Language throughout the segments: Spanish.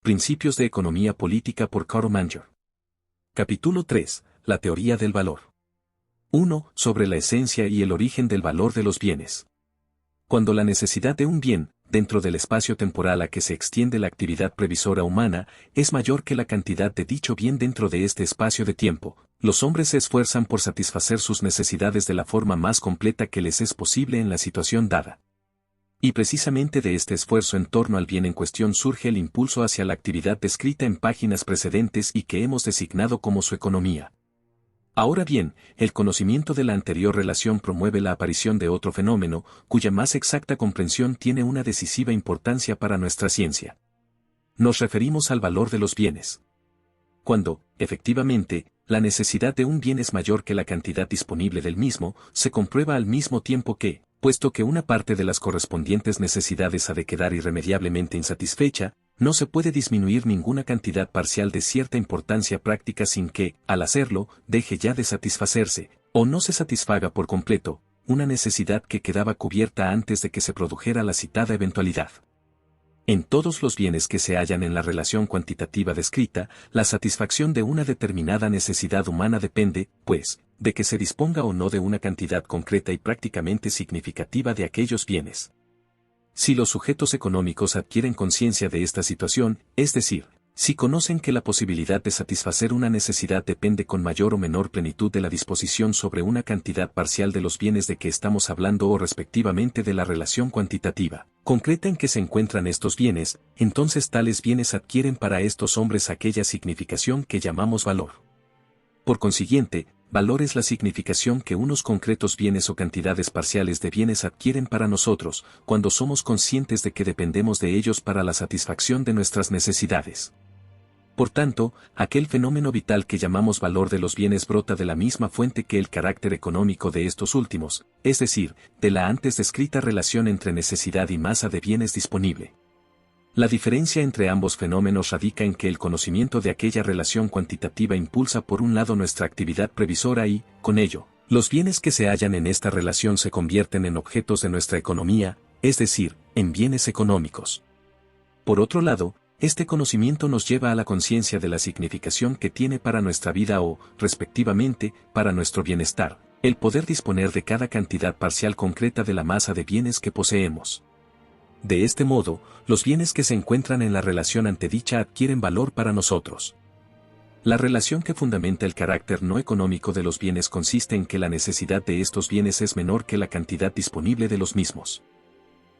Principios de Economía Política por Carl Manger. Capítulo 3. La teoría del valor. 1. Sobre la esencia y el origen del valor de los bienes. Cuando la necesidad de un bien, dentro del espacio temporal a que se extiende la actividad previsora humana, es mayor que la cantidad de dicho bien dentro de este espacio de tiempo, los hombres se esfuerzan por satisfacer sus necesidades de la forma más completa que les es posible en la situación dada. Y precisamente de este esfuerzo en torno al bien en cuestión surge el impulso hacia la actividad descrita en páginas precedentes y que hemos designado como su economía. Ahora bien, el conocimiento de la anterior relación promueve la aparición de otro fenómeno, cuya más exacta comprensión tiene una decisiva importancia para nuestra ciencia. Nos referimos al valor de los bienes. Cuando, efectivamente, la necesidad de un bien es mayor que la cantidad disponible del mismo, se comprueba al mismo tiempo que, puesto que una parte de las correspondientes necesidades ha de quedar irremediablemente insatisfecha, no se puede disminuir ninguna cantidad parcial de cierta importancia práctica sin que, al hacerlo, deje ya de satisfacerse, o no se satisfaga por completo, una necesidad que quedaba cubierta antes de que se produjera la citada eventualidad. En todos los bienes que se hallan en la relación cuantitativa descrita, la satisfacción de una determinada necesidad humana depende, pues, de que se disponga o no de una cantidad concreta y prácticamente significativa de aquellos bienes. Si los sujetos económicos adquieren conciencia de esta situación, es decir, si conocen que la posibilidad de satisfacer una necesidad depende con mayor o menor plenitud de la disposición sobre una cantidad parcial de los bienes de que estamos hablando o respectivamente de la relación cuantitativa concreta en que se encuentran estos bienes, entonces tales bienes adquieren para estos hombres aquella significación que llamamos valor. Por consiguiente, valor es la significación que unos concretos bienes o cantidades parciales de bienes adquieren para nosotros, cuando somos conscientes de que dependemos de ellos para la satisfacción de nuestras necesidades. Por tanto, aquel fenómeno vital que llamamos valor de los bienes brota de la misma fuente que el carácter económico de estos últimos, es decir, de la antes descrita relación entre necesidad y masa de bienes disponible. La diferencia entre ambos fenómenos radica en que el conocimiento de aquella relación cuantitativa impulsa por un lado nuestra actividad previsora y, con ello, los bienes que se hallan en esta relación se convierten en objetos de nuestra economía, es decir, en bienes económicos. Por otro lado, este conocimiento nos lleva a la conciencia de la significación que tiene para nuestra vida o, respectivamente, para nuestro bienestar, el poder disponer de cada cantidad parcial concreta de la masa de bienes que poseemos. De este modo, los bienes que se encuentran en la relación antedicha adquieren valor para nosotros. La relación que fundamenta el carácter no económico de los bienes consiste en que la necesidad de estos bienes es menor que la cantidad disponible de los mismos.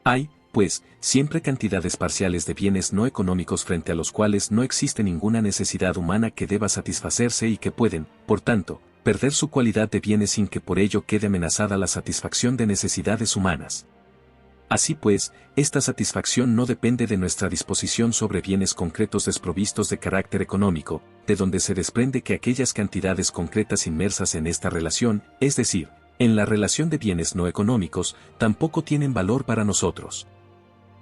Hay, pues, siempre cantidades parciales de bienes no económicos frente a los cuales no existe ninguna necesidad humana que deba satisfacerse y que pueden, por tanto, perder su cualidad de bienes sin que por ello quede amenazada la satisfacción de necesidades humanas. Así pues, esta satisfacción no depende de nuestra disposición sobre bienes concretos desprovistos de carácter económico, de donde se desprende que aquellas cantidades concretas inmersas en esta relación, es decir, en la relación de bienes no económicos, tampoco tienen valor para nosotros.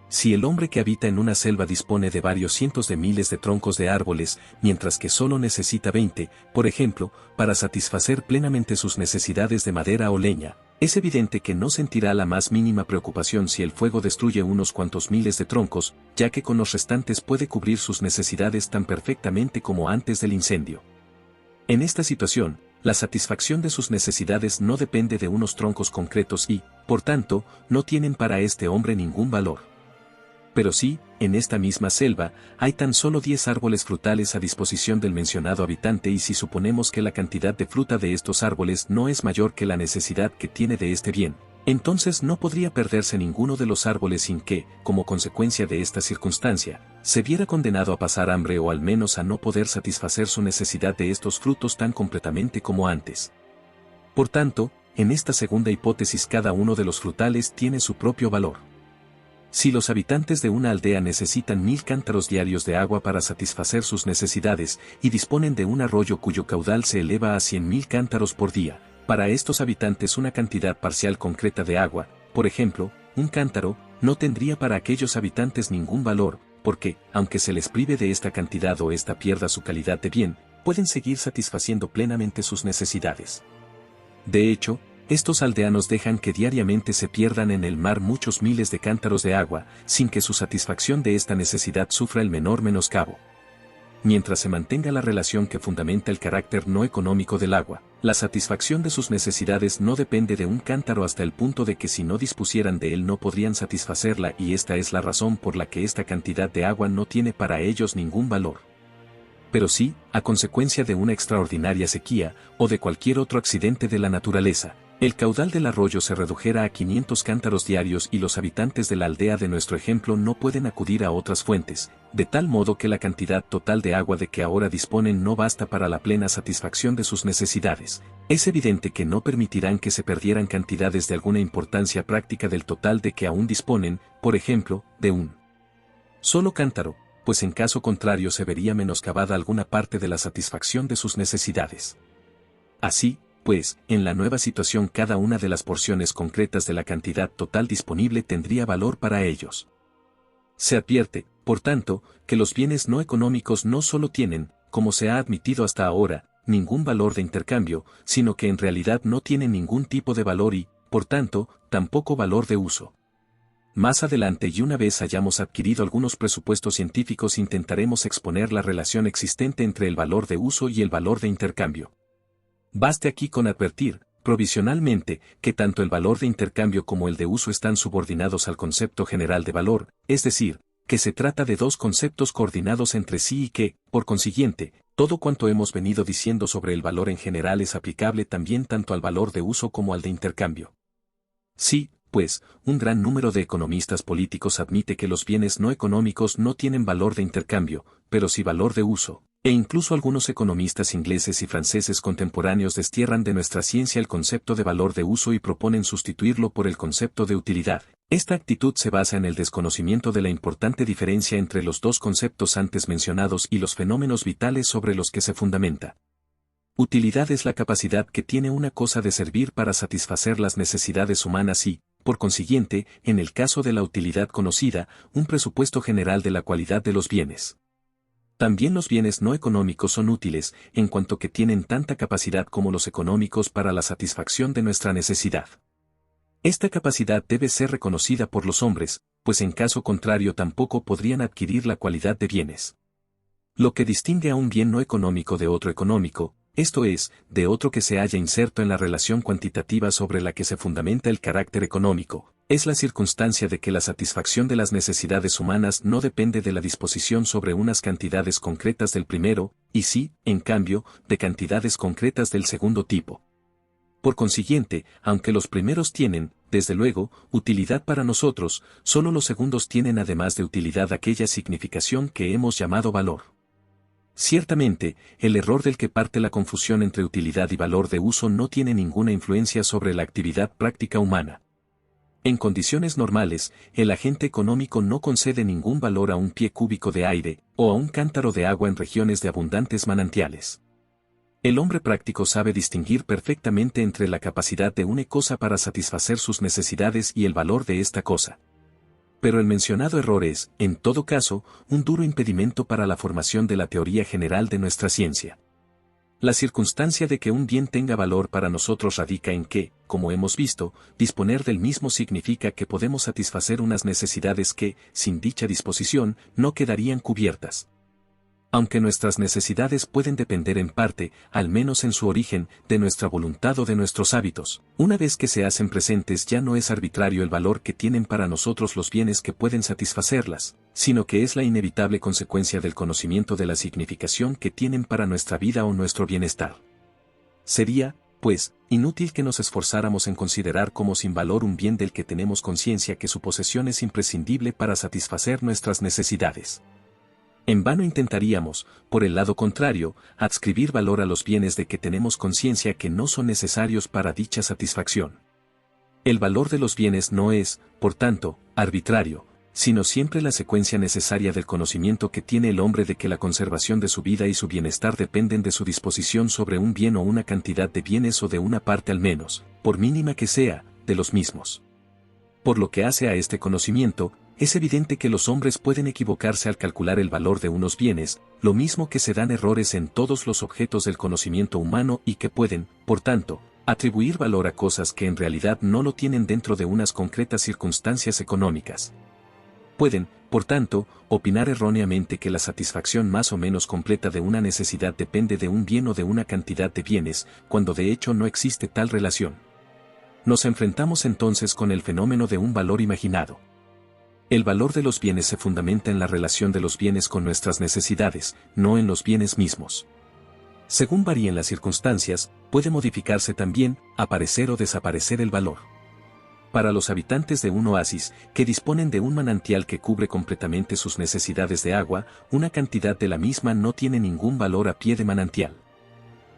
Si el hombre que habita en una selva dispone de varios cientos de miles de troncos de árboles, mientras que solo necesita 20, por ejemplo, para satisfacer plenamente sus necesidades de madera o leña, es evidente que no sentirá la más mínima preocupación si el fuego destruye unos cuantos miles de troncos, ya que con los restantes puede cubrir sus necesidades tan perfectamente como antes del incendio. En esta situación, la satisfacción de sus necesidades no depende de unos troncos concretos y, por tanto, no tienen para este hombre ningún valor. Pero sí, en esta misma selva, hay tan solo 10 árboles frutales a disposición del mencionado habitante y si suponemos que la cantidad de fruta de estos árboles no es mayor que la necesidad que tiene de este bien, entonces no podría perderse ninguno de los árboles sin que, como consecuencia de esta circunstancia, se viera condenado a pasar hambre o al menos a no poder satisfacer su necesidad de estos frutos tan completamente como antes. Por tanto, en esta segunda hipótesis cada uno de los frutales tiene su propio valor. Si los habitantes de una aldea necesitan 1000 cántaros diarios de agua para satisfacer sus necesidades y disponen de un arroyo cuyo caudal se eleva a 100.000 cántaros por día, para estos habitantes una cantidad parcial concreta de agua, por ejemplo, un cántaro, no tendría para aquellos habitantes ningún valor, porque, aunque se les prive de esta cantidad o ésta pierda su calidad de bien, pueden seguir satisfaciendo plenamente sus necesidades. De hecho, estos aldeanos dejan que diariamente se pierdan en el mar muchos miles de cántaros de agua, sin que su satisfacción de esta necesidad sufra el menor menoscabo. Mientras se mantenga la relación que fundamenta el carácter no económico del agua, la satisfacción de sus necesidades no depende de un cántaro hasta el punto de que si no dispusieran de él no podrían satisfacerla, y esta es la razón por la que esta cantidad de agua no tiene para ellos ningún valor. Pero sí, a consecuencia de una extraordinaria sequía, o de cualquier otro accidente de la naturaleza, el caudal del arroyo se redujera a 500 cántaros diarios y los habitantes de la aldea de nuestro ejemplo no pueden acudir a otras fuentes, de tal modo que la cantidad total de agua de que ahora disponen no basta para la plena satisfacción de sus necesidades. Es evidente que no permitirán que se perdieran cantidades de alguna importancia práctica del total de que aún disponen, por ejemplo, de un solo cántaro, pues en caso contrario se vería menoscabada alguna parte de la satisfacción de sus necesidades. Así, pues, en la nueva situación cada una de las porciones concretas de la cantidad total disponible tendría valor para ellos. Se advierte, por tanto, que los bienes no económicos no solo tienen, como se ha admitido hasta ahora, ningún valor de intercambio, sino que en realidad no tienen ningún tipo de valor y, por tanto, tampoco valor de uso. Más adelante y una vez hayamos adquirido algunos presupuestos científicos intentaremos exponer la relación existente entre el valor de uso y el valor de intercambio. Baste aquí con advertir, provisionalmente, que tanto el valor de intercambio como el de uso están subordinados al concepto general de valor, es decir, que se trata de dos conceptos coordinados entre sí y que, por consiguiente, todo cuanto hemos venido diciendo sobre el valor en general es aplicable también tanto al valor de uso como al de intercambio. Sí, pues, un gran número de economistas políticos admite que los bienes no económicos no tienen valor de intercambio, pero sí valor de uso. E incluso algunos economistas ingleses y franceses contemporáneos destierran de nuestra ciencia el concepto de valor de uso y proponen sustituirlo por el concepto de utilidad. Esta actitud se basa en el desconocimiento de la importante diferencia entre los dos conceptos antes mencionados y los fenómenos vitales sobre los que se fundamenta. Utilidad es la capacidad que tiene una cosa de servir para satisfacer las necesidades humanas y, por consiguiente, en el caso de la utilidad conocida, un presupuesto general de la cualidad de los bienes. También los bienes no económicos son útiles, en cuanto que tienen tanta capacidad como los económicos para la satisfacción de nuestra necesidad. Esta capacidad debe ser reconocida por los hombres, pues en caso contrario tampoco podrían adquirir la cualidad de bienes. Lo que distingue a un bien no económico de otro económico, esto es, de otro que se haya inserto en la relación cuantitativa sobre la que se fundamenta el carácter económico, es la circunstancia de que la satisfacción de las necesidades humanas no depende de la disposición sobre unas cantidades concretas del primero, y sí, en cambio, de cantidades concretas del segundo tipo. Por consiguiente, aunque los primeros tienen, desde luego, utilidad para nosotros, solo los segundos tienen además de utilidad aquella significación que hemos llamado valor. Ciertamente, el error del que parte la confusión entre utilidad y valor de uso no tiene ninguna influencia sobre la actividad práctica humana. En condiciones normales, el agente económico no concede ningún valor a un pie cúbico de aire, o a un cántaro de agua en regiones de abundantes manantiales. El hombre práctico sabe distinguir perfectamente entre la capacidad de una cosa para satisfacer sus necesidades y el valor de esta cosa. Pero el mencionado error es, en todo caso, un duro impedimento para la formación de la teoría general de nuestra ciencia. La circunstancia de que un bien tenga valor para nosotros radica en que, como hemos visto, disponer del mismo significa que podemos satisfacer unas necesidades que, sin dicha disposición, no quedarían cubiertas. Aunque nuestras necesidades pueden depender en parte, al menos en su origen, de nuestra voluntad o de nuestros hábitos, una vez que se hacen presentes ya no es arbitrario el valor que tienen para nosotros los bienes que pueden satisfacerlas, sino que es la inevitable consecuencia del conocimiento de la significación que tienen para nuestra vida o nuestro bienestar. Sería, pues, inútil que nos esforzáramos en considerar como sin valor un bien del que tenemos conciencia que su posesión es imprescindible para satisfacer nuestras necesidades. En vano intentaríamos, por el lado contrario, adscribir valor a los bienes de que tenemos conciencia que no son necesarios para dicha satisfacción. El valor de los bienes no es, por tanto, arbitrario, sino siempre la secuencia necesaria del conocimiento que tiene el hombre de que la conservación de su vida y su bienestar dependen de su disposición sobre un bien o una cantidad de bienes o de una parte al menos, por mínima que sea, de los mismos. Por lo que hace a este conocimiento, es evidente que los hombres pueden equivocarse al calcular el valor de unos bienes, lo mismo que se dan errores en todos los objetos del conocimiento humano y que pueden, por tanto, Atribuir valor a cosas que en realidad no lo tienen dentro de unas concretas circunstancias económicas. Pueden, por tanto, opinar erróneamente que la satisfacción más o menos completa de una necesidad depende de un bien o de una cantidad de bienes, cuando de hecho no existe tal relación. Nos enfrentamos entonces con el fenómeno de un valor imaginado. El valor de los bienes se fundamenta en la relación de los bienes con nuestras necesidades, no en los bienes mismos. Según varíen las circunstancias, puede modificarse también, aparecer o desaparecer el valor. Para los habitantes de un oasis, que disponen de un manantial que cubre completamente sus necesidades de agua, una cantidad de la misma no tiene ningún valor a pie de manantial.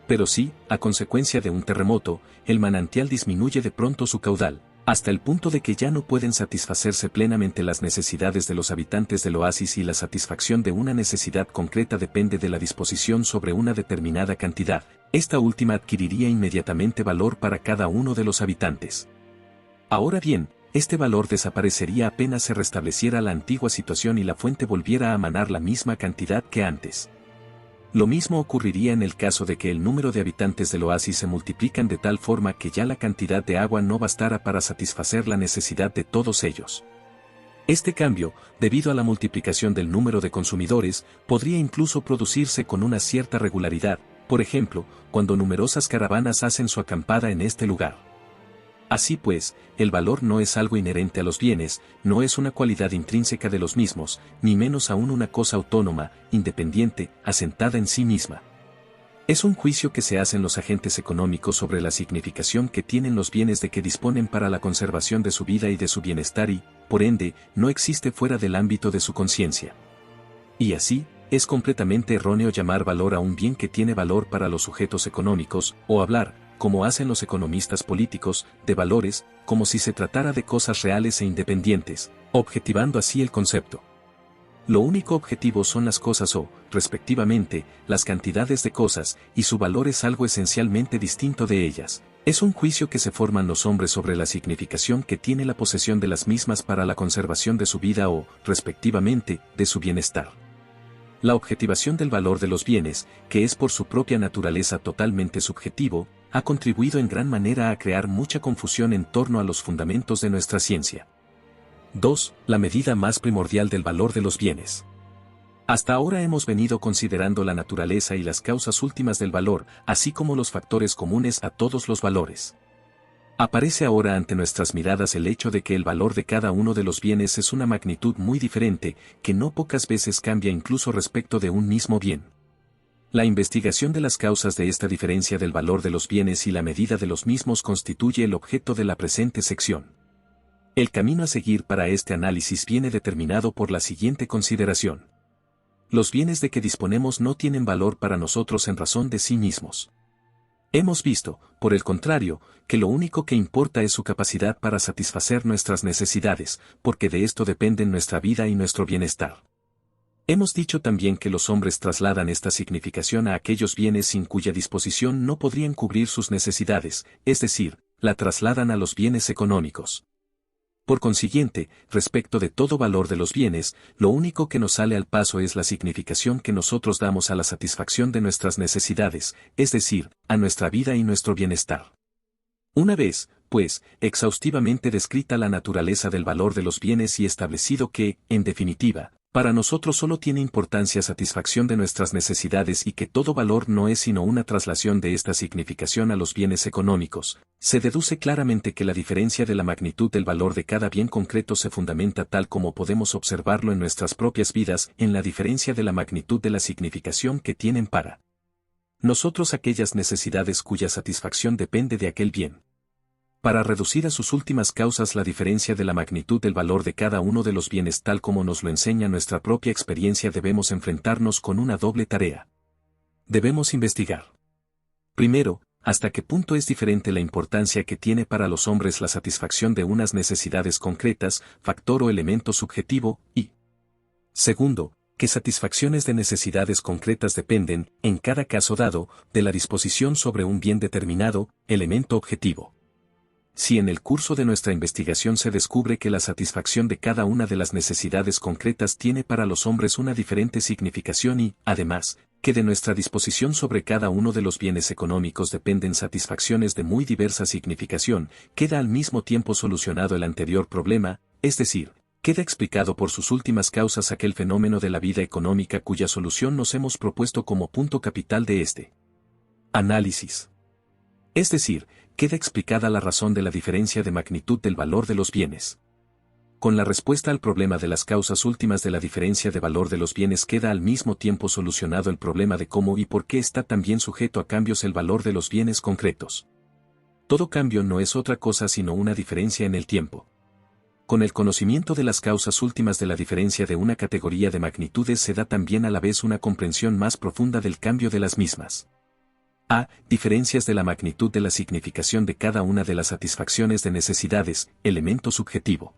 Pero sí, a consecuencia de un terremoto, el manantial disminuye de pronto su caudal, hasta el punto de que ya no pueden satisfacerse plenamente las necesidades de los habitantes del oasis y la satisfacción de una necesidad concreta depende de la disposición sobre una determinada cantidad. Esta última adquiriría inmediatamente valor para cada uno de los habitantes. Ahora bien, este valor desaparecería apenas se restableciera la antigua situación y la fuente volviera a manar la misma cantidad que antes. Lo mismo ocurriría en el caso de que el número de habitantes del oasis se multiplican de tal forma que ya la cantidad de agua no bastara para satisfacer la necesidad de todos ellos. Este cambio, debido a la multiplicación del número de consumidores, podría incluso producirse con una cierta regularidad, por ejemplo, cuando numerosas caravanas hacen su acampada en este lugar. Así pues, el valor no es algo inherente a los bienes, no es una cualidad intrínseca de los mismos, ni menos aún una cosa autónoma, independiente, asentada en sí misma. Es un juicio que se hacen los agentes económicos sobre la significación que tienen los bienes de que disponen para la conservación de su vida y de su bienestar y, por ende, no existe fuera del ámbito de su conciencia. Y así, es completamente erróneo llamar valor a un bien que tiene valor para los sujetos económicos, o hablar, como hacen los economistas políticos, de valores, como si se tratara de cosas reales e independientes, objetivando así el concepto. Lo único objetivo son las cosas o, respectivamente, las cantidades de cosas, y su valor es algo esencialmente distinto de ellas. Es un juicio que se forman los hombres sobre la significación que tiene la posesión de las mismas para la conservación de su vida o, respectivamente, de su bienestar. La objetivación del valor de los bienes, que es por su propia naturaleza totalmente subjetivo, ha contribuido en gran manera a crear mucha confusión en torno a los fundamentos de nuestra ciencia. 2. La medida más primordial del valor de los bienes. Hasta ahora hemos venido considerando la naturaleza y las causas últimas del valor, así como los factores comunes a todos los valores. Aparece ahora ante nuestras miradas el hecho de que el valor de cada uno de los bienes es una magnitud muy diferente, que no pocas veces cambia incluso respecto de un mismo bien. La investigación de las causas de esta diferencia del valor de los bienes y la medida de los mismos constituye el objeto de la presente sección. El camino a seguir para este análisis viene determinado por la siguiente consideración. Los bienes de que disponemos no tienen valor para nosotros en razón de sí mismos. Hemos visto, por el contrario, que lo único que importa es su capacidad para satisfacer nuestras necesidades, porque de esto dependen nuestra vida y nuestro bienestar. Hemos dicho también que los hombres trasladan esta significación a aquellos bienes sin cuya disposición no podrían cubrir sus necesidades, es decir, la trasladan a los bienes económicos. Por consiguiente, respecto de todo valor de los bienes, lo único que nos sale al paso es la significación que nosotros damos a la satisfacción de nuestras necesidades, es decir, a nuestra vida y nuestro bienestar. Una vez, pues, exhaustivamente descrita la naturaleza del valor de los bienes y establecido que, en definitiva, para nosotros solo tiene importancia satisfacción de nuestras necesidades y que todo valor no es sino una traslación de esta significación a los bienes económicos, se deduce claramente que la diferencia de la magnitud del valor de cada bien concreto se fundamenta tal como podemos observarlo en nuestras propias vidas en la diferencia de la magnitud de la significación que tienen para nosotros aquellas necesidades cuya satisfacción depende de aquel bien. Para reducir a sus últimas causas la diferencia de la magnitud del valor de cada uno de los bienes tal como nos lo enseña nuestra propia experiencia debemos enfrentarnos con una doble tarea. Debemos investigar. Primero, hasta qué punto es diferente la importancia que tiene para los hombres la satisfacción de unas necesidades concretas, factor o elemento subjetivo, y segundo, qué satisfacciones de necesidades concretas dependen, en cada caso dado, de la disposición sobre un bien determinado, elemento objetivo. Si en el curso de nuestra investigación se descubre que la satisfacción de cada una de las necesidades concretas tiene para los hombres una diferente significación y, además, que de nuestra disposición sobre cada uno de los bienes económicos dependen satisfacciones de muy diversa significación, queda al mismo tiempo solucionado el anterior problema, es decir, queda explicado por sus últimas causas aquel fenómeno de la vida económica cuya solución nos hemos propuesto como punto capital de este análisis. Es decir, queda explicada la razón de la diferencia de magnitud del valor de los bienes. Con la respuesta al problema de las causas últimas de la diferencia de valor de los bienes queda al mismo tiempo solucionado el problema de cómo y por qué está también sujeto a cambios el valor de los bienes concretos. Todo cambio no es otra cosa sino una diferencia en el tiempo. Con el conocimiento de las causas últimas de la diferencia de una categoría de magnitudes se da también a la vez una comprensión más profunda del cambio de las mismas. A. Diferencias de la magnitud de la significación de cada una de las satisfacciones de necesidades, elemento subjetivo.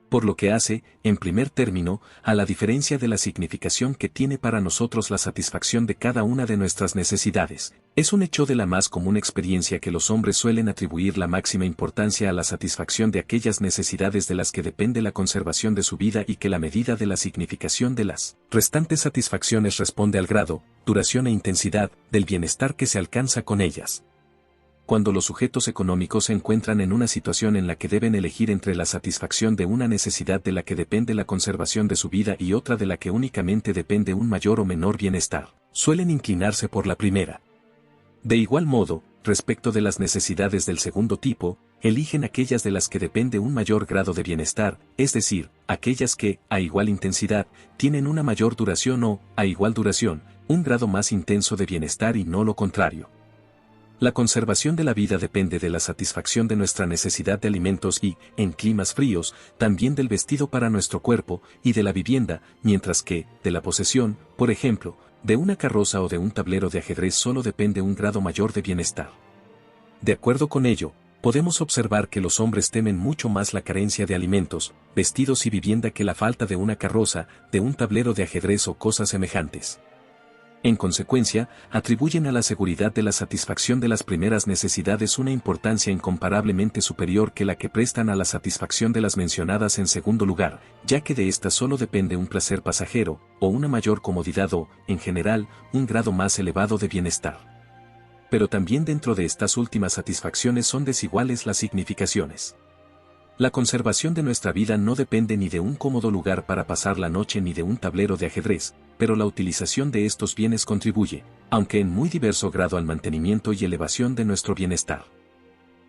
Por lo que hace, en primer término, a la diferencia de la significación que tiene para nosotros la satisfacción de cada una de nuestras necesidades, es un hecho de la más común experiencia que los hombres suelen atribuir la máxima importancia a la satisfacción de aquellas necesidades de las que depende la conservación de su vida y que la medida de la significación de las restantes satisfacciones responde al grado, duración e intensidad del bienestar que se alcanza con ellas. Cuando los sujetos económicos se encuentran en una situación en la que deben elegir entre la satisfacción de una necesidad de la que depende la conservación de su vida y otra de la que únicamente depende un mayor o menor bienestar, suelen inclinarse por la primera. De igual modo, respecto de las necesidades del segundo tipo, eligen aquellas de las que depende un mayor grado de bienestar, es decir, aquellas que, a igual intensidad, tienen una mayor duración o, a igual duración, un grado más intenso de bienestar y no lo contrario. La conservación de la vida depende de la satisfacción de nuestra necesidad de alimentos y, en climas fríos, también del vestido para nuestro cuerpo y de la vivienda, mientras que, de la posesión, por ejemplo, de una carroza o de un tablero de ajedrez solo depende un grado mayor de bienestar. De acuerdo con ello, podemos observar que los hombres temen mucho más la carencia de alimentos, vestidos y vivienda que la falta de una carroza, de un tablero de ajedrez o cosas semejantes. En consecuencia, atribuyen a la seguridad de la satisfacción de las primeras necesidades una importancia incomparablemente superior que la que prestan a la satisfacción de las mencionadas en segundo lugar, ya que de éstas solo depende un placer pasajero, o una mayor comodidad o, en general, un grado más elevado de bienestar. Pero también dentro de estas últimas satisfacciones son desiguales las significaciones. La conservación de nuestra vida no depende ni de un cómodo lugar para pasar la noche ni de un tablero de ajedrez, pero la utilización de estos bienes contribuye, aunque en muy diverso grado al mantenimiento y elevación de nuestro bienestar.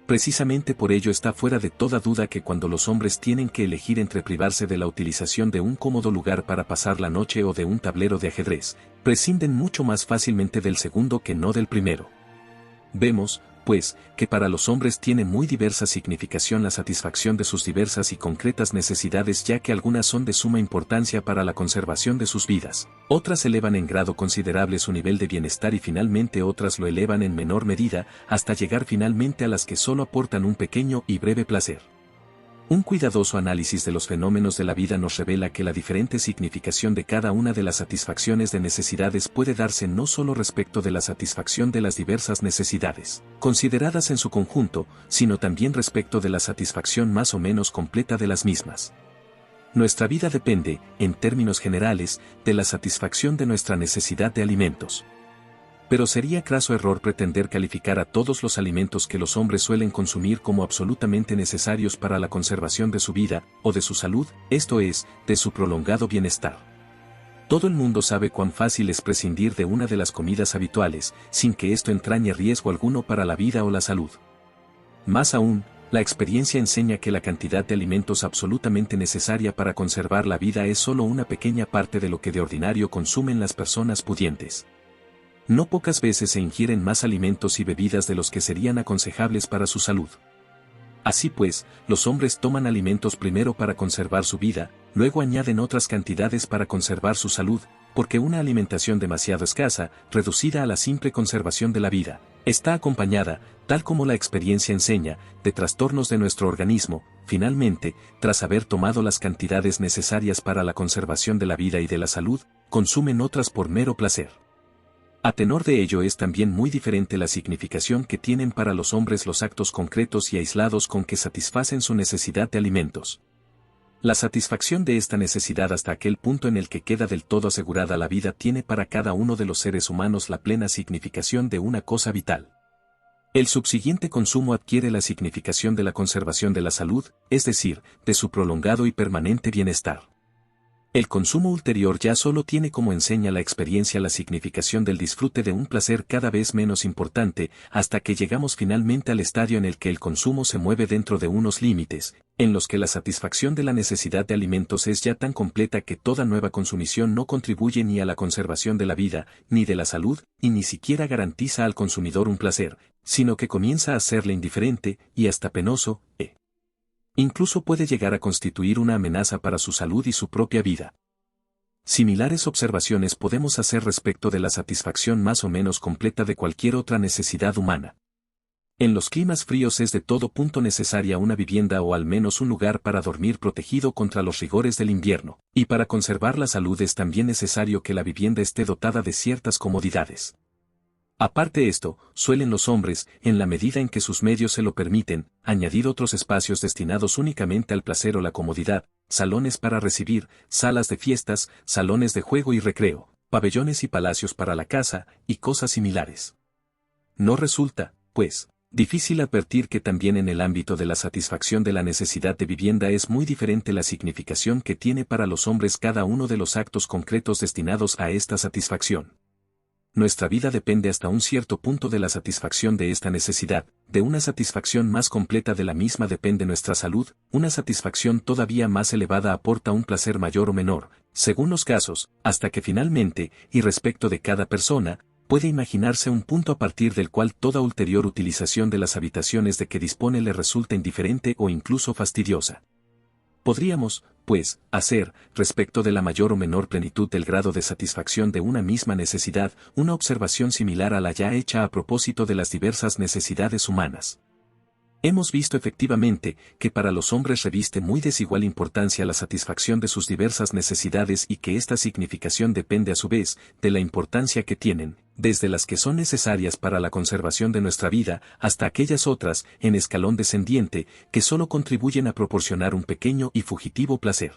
Precisamente por ello está fuera de toda duda que cuando los hombres tienen que elegir entre privarse de la utilización de un cómodo lugar para pasar la noche o de un tablero de ajedrez, prescinden mucho más fácilmente del segundo que no del primero. Vemos, pues, que para los hombres tiene muy diversa significación la satisfacción de sus diversas y concretas necesidades, ya que algunas son de suma importancia para la conservación de sus vidas, otras elevan en grado considerable su nivel de bienestar y finalmente otras lo elevan en menor medida, hasta llegar finalmente a las que solo aportan un pequeño y breve placer. Un cuidadoso análisis de los fenómenos de la vida nos revela que la diferente significación de cada una de las satisfacciones de necesidades puede darse no solo respecto de la satisfacción de las diversas necesidades, consideradas en su conjunto, sino también respecto de la satisfacción más o menos completa de las mismas. Nuestra vida depende, en términos generales, de la satisfacción de nuestra necesidad de alimentos. Pero sería craso error pretender calificar a todos los alimentos que los hombres suelen consumir como absolutamente necesarios para la conservación de su vida, o de su salud, esto es, de su prolongado bienestar. Todo el mundo sabe cuán fácil es prescindir de una de las comidas habituales, sin que esto entrañe riesgo alguno para la vida o la salud. Más aún, la experiencia enseña que la cantidad de alimentos absolutamente necesaria para conservar la vida es solo una pequeña parte de lo que de ordinario consumen las personas pudientes. No pocas veces se ingieren más alimentos y bebidas de los que serían aconsejables para su salud. Así pues, los hombres toman alimentos primero para conservar su vida, luego añaden otras cantidades para conservar su salud, porque una alimentación demasiado escasa, reducida a la simple conservación de la vida, está acompañada, tal como la experiencia enseña, de trastornos de nuestro organismo. Finalmente, tras haber tomado las cantidades necesarias para la conservación de la vida y de la salud, consumen otras por mero placer. A tenor de ello es también muy diferente la significación que tienen para los hombres los actos concretos y aislados con que satisfacen su necesidad de alimentos. La satisfacción de esta necesidad hasta aquel punto en el que queda del todo asegurada la vida tiene para cada uno de los seres humanos la plena significación de una cosa vital. El subsiguiente consumo adquiere la significación de la conservación de la salud, es decir, de su prolongado y permanente bienestar. El consumo ulterior ya solo tiene como enseña la experiencia la significación del disfrute de un placer cada vez menos importante, hasta que llegamos finalmente al estadio en el que el consumo se mueve dentro de unos límites, en los que la satisfacción de la necesidad de alimentos es ya tan completa que toda nueva consumición no contribuye ni a la conservación de la vida, ni de la salud, y ni siquiera garantiza al consumidor un placer, sino que comienza a hacerle indiferente, y hasta penoso, incluso puede llegar a constituir una amenaza para su salud y su propia vida. Similares observaciones podemos hacer respecto de la satisfacción más o menos completa de cualquier otra necesidad humana. En los climas fríos es de todo punto necesaria una vivienda o al menos un lugar para dormir protegido contra los rigores del invierno, y para conservar la salud es también necesario que la vivienda esté dotada de ciertas comodidades. Aparte esto, suelen los hombres, en la medida en que sus medios se lo permiten, añadir otros espacios destinados únicamente al placer o la comodidad, salones para recibir, salas de fiestas, salones de juego y recreo, pabellones y palacios para la caza, y cosas similares. No resulta, pues, difícil advertir que también en el ámbito de la satisfacción de la necesidad de vivienda es muy diferente la significación que tiene para los hombres cada uno de los actos concretos destinados a esta satisfacción. Nuestra vida depende hasta un cierto punto de la satisfacción de esta necesidad, de una satisfacción más completa de la misma depende nuestra salud, una satisfacción todavía más elevada aporta un placer mayor o menor, según los casos, hasta que finalmente, y respecto de cada persona, puede imaginarse un punto a partir del cual toda ulterior utilización de las habitaciones de que dispone le resulta indiferente o incluso fastidiosa. Podríamos, pues, hacer, respecto de la mayor o menor plenitud del grado de satisfacción de una misma necesidad, una observación similar a la ya hecha a propósito de las diversas necesidades humanas. Hemos visto efectivamente que para los hombres reviste muy desigual importancia la satisfacción de sus diversas necesidades y que esta significación depende a su vez de la importancia que tienen, desde las que son necesarias para la conservación de nuestra vida hasta aquellas otras, en escalón descendiente, que solo contribuyen a proporcionar un pequeño y fugitivo placer.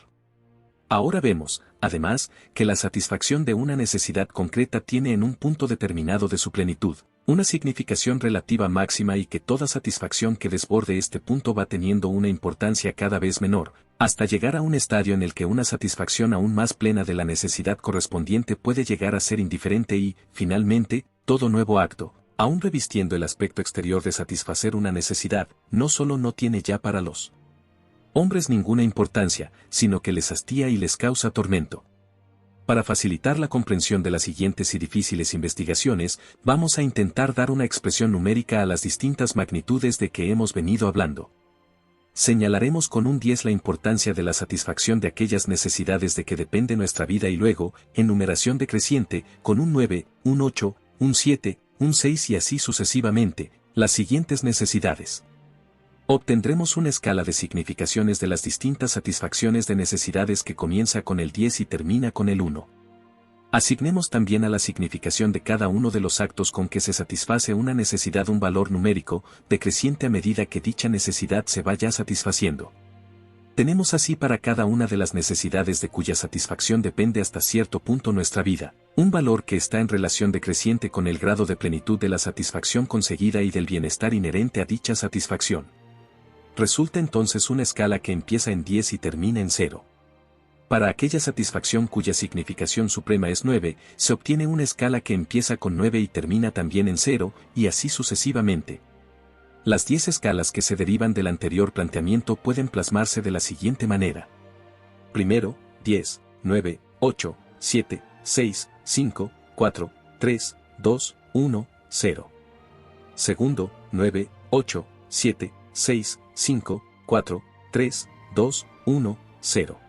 Ahora vemos, además, que la satisfacción de una necesidad concreta tiene en un punto determinado de su plenitud, una significación relativa máxima y que toda satisfacción que desborde este punto va teniendo una importancia cada vez menor, hasta llegar a un estadio en el que una satisfacción aún más plena de la necesidad correspondiente puede llegar a ser indiferente y, finalmente, todo nuevo acto, aún revistiendo el aspecto exterior de satisfacer una necesidad, no solo no tiene ya para los hombres ninguna importancia, sino que les hastía y les causa tormento. Para facilitar la comprensión de las siguientes y difíciles investigaciones, vamos a intentar dar una expresión numérica a las distintas magnitudes de que hemos venido hablando. Señalaremos con un 10 la importancia de la satisfacción de aquellas necesidades de que depende nuestra vida y luego, en numeración decreciente, con un 9, un 8, un 7, un 6 y así sucesivamente, las siguientes necesidades. Obtendremos una escala de significaciones de las distintas satisfacciones de necesidades que comienza con el 10 y termina con el 1. Asignemos también a la significación de cada uno de los actos con que se satisface una necesidad un valor numérico, decreciente a medida que dicha necesidad se vaya satisfaciendo. Tenemos así para cada una de las necesidades de cuya satisfacción depende hasta cierto punto nuestra vida, un valor que está en relación decreciente con el grado de plenitud de la satisfacción conseguida y del bienestar inherente a dicha satisfacción. Resulta entonces una escala que empieza en 10 y termina en 0. Para aquella satisfacción cuya significación suprema es 9, se obtiene una escala que empieza con 9 y termina también en 0, y así sucesivamente. Las 10 escalas que se derivan del anterior planteamiento pueden plasmarse de la siguiente manera. Primero, 10, 9, 8, 7, 6, 5, 4, 3, 2, 1, 0. Segundo, 9, 8, 7, 6, 5, 4, 3, 2, 1, 0.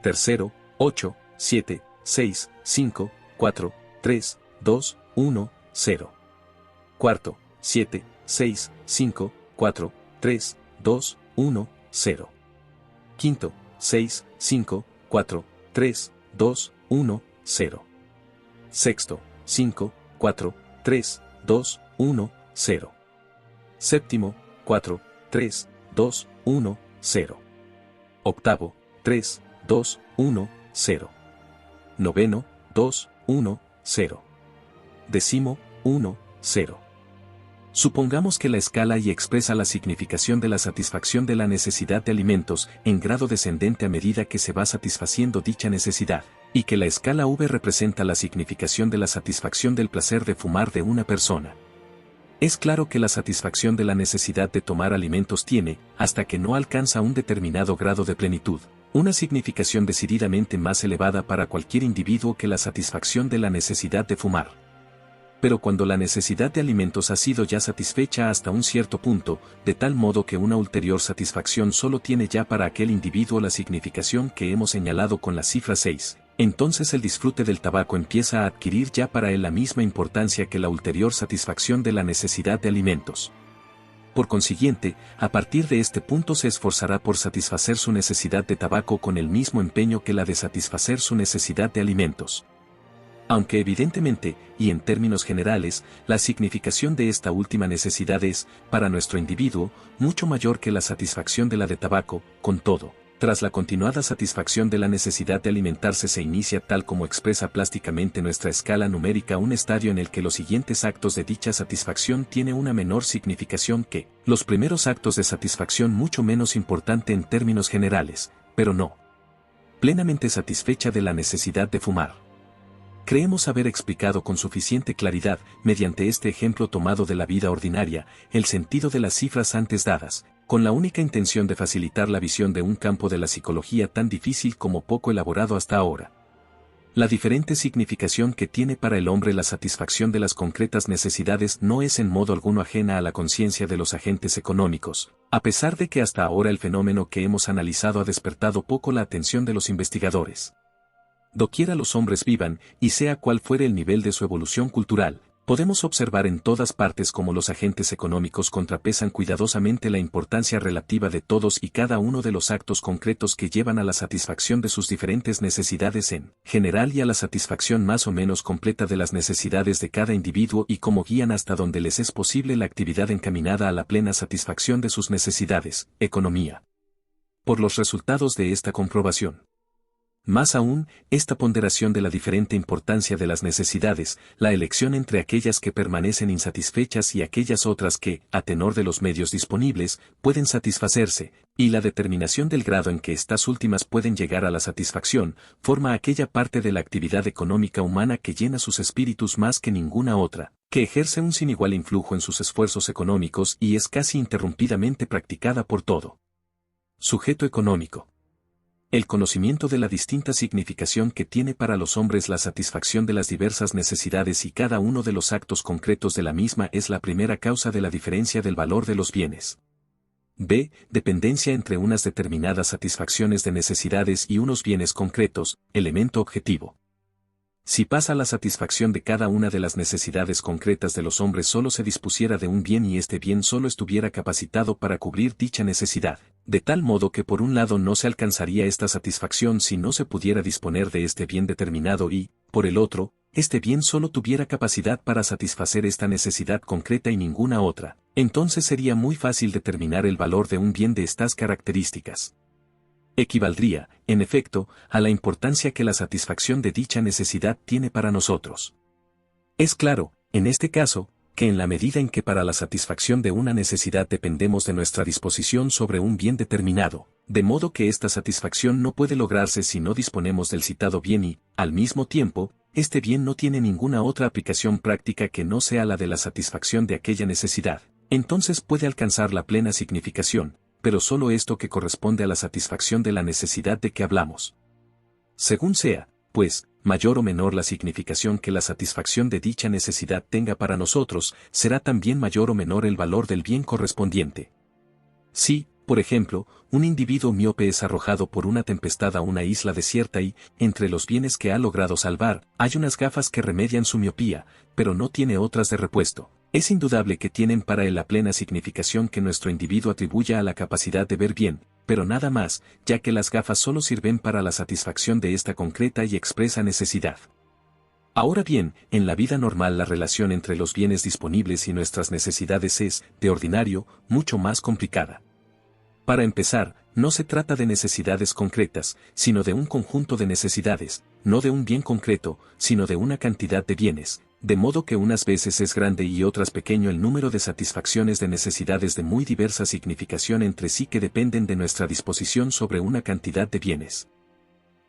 Tercero, 8, 7, 6, 5, 4, 3, 2, 1, 0. Cuarto, 7, 6, 5, 4, 3, 2, 1, 0. Quinto, 6, 5, 4, 3, 2, 1, 0. Sexto, 5, 4, 3, 2, 1, 0. Séptimo, 4, 3, 2, 1, 0. Octavo, 3, 2, 1, 0. Noveno, 2, 1, 0. Décimo, 1, 0. Supongamos que la escala Y expresa la significación de la satisfacción de la necesidad de alimentos en grado descendente a medida que se va satisfaciendo dicha necesidad, y que la escala V representa la significación de la satisfacción del placer de fumar de una persona. Es claro que la satisfacción de la necesidad de tomar alimentos tiene, hasta que no alcanza un determinado grado de plenitud, una significación decididamente más elevada para cualquier individuo que la satisfacción de la necesidad de fumar. Pero cuando la necesidad de alimentos ha sido ya satisfecha hasta un cierto punto, de tal modo que una ulterior satisfacción solo tiene ya para aquel individuo la significación que hemos señalado con la cifra 6, entonces el disfrute del tabaco empieza a adquirir ya para él la misma importancia que la ulterior satisfacción de la necesidad de alimentos. Por consiguiente, a partir de este punto se esforzará por satisfacer su necesidad de tabaco con el mismo empeño que la de satisfacer su necesidad de alimentos. Aunque evidentemente, y en términos generales, la significación de esta última necesidad es, para nuestro individuo, mucho mayor que la satisfacción de la de tabaco, con todo, tras la continuada satisfacción de la necesidad de alimentarse se inicia tal como expresa plásticamente nuestra escala numérica un estadio en el que los siguientes actos de dicha satisfacción tiene una menor significación que los primeros actos de satisfacción mucho menos importante en términos generales, pero no plenamente satisfecha de la necesidad de fumar. Creemos haber explicado con suficiente claridad, mediante este ejemplo tomado de la vida ordinaria, el sentido de las cifras antes dadas, con la única intención de facilitar la visión de un campo de la psicología tan difícil como poco elaborado hasta ahora. La diferente significación que tiene para el hombre la satisfacción de las concretas necesidades no es en modo alguno ajena a la conciencia de los agentes económicos, a pesar de que hasta ahora el fenómeno que hemos analizado ha despertado poco la atención de los investigadores. Doquiera los hombres vivan, y sea cual fuere el nivel de su evolución cultural, podemos observar en todas partes cómo los agentes económicos contrapesan cuidadosamente la importancia relativa de todos y cada uno de los actos concretos que llevan a la satisfacción de sus diferentes necesidades en general y a la satisfacción más o menos completa de las necesidades de cada individuo y cómo guían hasta donde les es posible la actividad encaminada a la plena satisfacción de sus necesidades, economía. Por los resultados de esta comprobación. Más aún, esta ponderación de la diferente importancia de las necesidades, la elección entre aquellas que permanecen insatisfechas y aquellas otras que, a tenor de los medios disponibles, pueden satisfacerse, y la determinación del grado en que estas últimas pueden llegar a la satisfacción, forma aquella parte de la actividad económica humana que llena sus espíritus más que ninguna otra, que ejerce un sin igual influjo en sus esfuerzos económicos y es casi interrumpidamente practicada por todo sujeto económico. El conocimiento de la distinta significación que tiene para los hombres la satisfacción de las diversas necesidades y cada uno de los actos concretos de la misma es la primera causa de la diferencia del valor de los bienes. B. Dependencia entre unas determinadas satisfacciones de necesidades y unos bienes concretos, elemento objetivo. Si pasa la satisfacción de cada una de las necesidades concretas de los hombres solo se dispusiera de un bien y este bien solo estuviera capacitado para cubrir dicha necesidad, de tal modo que por un lado no se alcanzaría esta satisfacción si no se pudiera disponer de este bien determinado y, por el otro, este bien solo tuviera capacidad para satisfacer esta necesidad concreta y ninguna otra, entonces sería muy fácil determinar el valor de un bien de estas características. Equivaldría, en efecto, a la importancia que la satisfacción de dicha necesidad tiene para nosotros. Es claro, en este caso, que en la medida en que para la satisfacción de una necesidad dependemos de nuestra disposición sobre un bien determinado, de modo que esta satisfacción no puede lograrse si no disponemos del citado bien y, al mismo tiempo, este bien no tiene ninguna otra aplicación práctica que no sea la de la satisfacción de aquella necesidad, entonces puede alcanzar la plena significación, pero solo esto que corresponde a la satisfacción de la necesidad de que hablamos. Según sea, pues, mayor o menor la significación que la satisfacción de dicha necesidad tenga para nosotros, será también mayor o menor el valor del bien correspondiente. Si, por ejemplo, un individuo miope es arrojado por una tempestad a una isla desierta y, entre los bienes que ha logrado salvar, hay unas gafas que remedian su miopía, pero no tiene otras de repuesto. Es indudable que tienen para él la plena significación que nuestro individuo atribuya a la capacidad de ver bien, pero nada más, ya que las gafas solo sirven para la satisfacción de esta concreta y expresa necesidad. Ahora bien, en la vida normal la relación entre los bienes disponibles y nuestras necesidades es, de ordinario, mucho más complicada. Para empezar, no se trata de necesidades concretas, sino de un conjunto de necesidades, no de un bien concreto, sino de una cantidad de bienes, de modo que unas veces es grande y otras pequeño el número de satisfacciones de necesidades de muy diversa significación entre sí que dependen de nuestra disposición sobre una cantidad de bienes.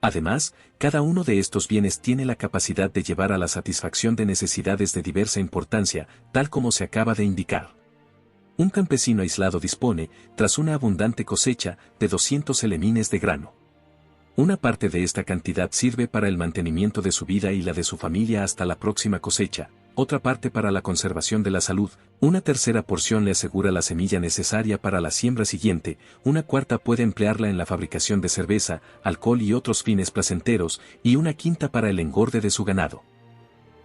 Además, cada uno de estos bienes tiene la capacidad de llevar a la satisfacción de necesidades de diversa importancia, tal como se acaba de indicar. Un campesino aislado dispone, tras una abundante cosecha, de 200 elemines de grano. Una parte de esta cantidad sirve para el mantenimiento de su vida y la de su familia hasta la próxima cosecha, otra parte para la conservación de la salud, una tercera porción le asegura la semilla necesaria para la siembra siguiente, una cuarta puede emplearla en la fabricación de cerveza, alcohol y otros fines placenteros, y una quinta para el engorde de su ganado.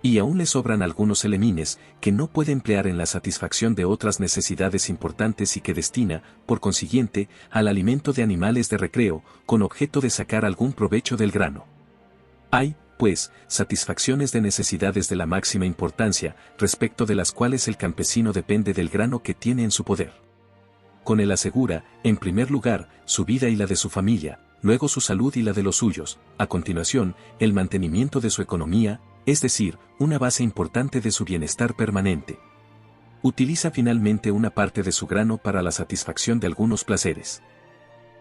Y aún le sobran algunos elemines que no puede emplear en la satisfacción de otras necesidades importantes y que destina, por consiguiente, al alimento de animales de recreo, con objeto de sacar algún provecho del grano. Hay, pues, satisfacciones de necesidades de la máxima importancia, respecto de las cuales el campesino depende del grano que tiene en su poder. Con él asegura, en primer lugar, su vida y la de su familia, luego su salud y la de los suyos, a continuación, el mantenimiento de su economía, es decir, una base importante de su bienestar permanente. Utiliza finalmente una parte de su grano para la satisfacción de algunos placeres.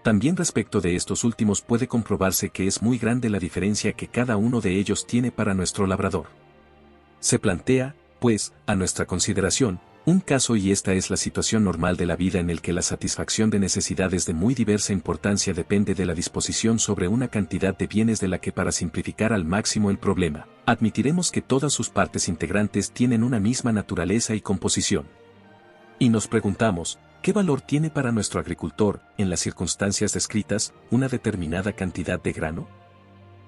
También respecto de estos últimos puede comprobarse que es muy grande la diferencia que cada uno de ellos tiene para nuestro labrador. Se plantea, pues, a nuestra consideración, un caso y esta es la situación normal de la vida en el que la satisfacción de necesidades de muy diversa importancia depende de la disposición sobre una cantidad de bienes de la que para simplificar al máximo el problema, admitiremos que todas sus partes integrantes tienen una misma naturaleza y composición. Y nos preguntamos, ¿qué valor tiene para nuestro agricultor, en las circunstancias descritas, una determinada cantidad de grano?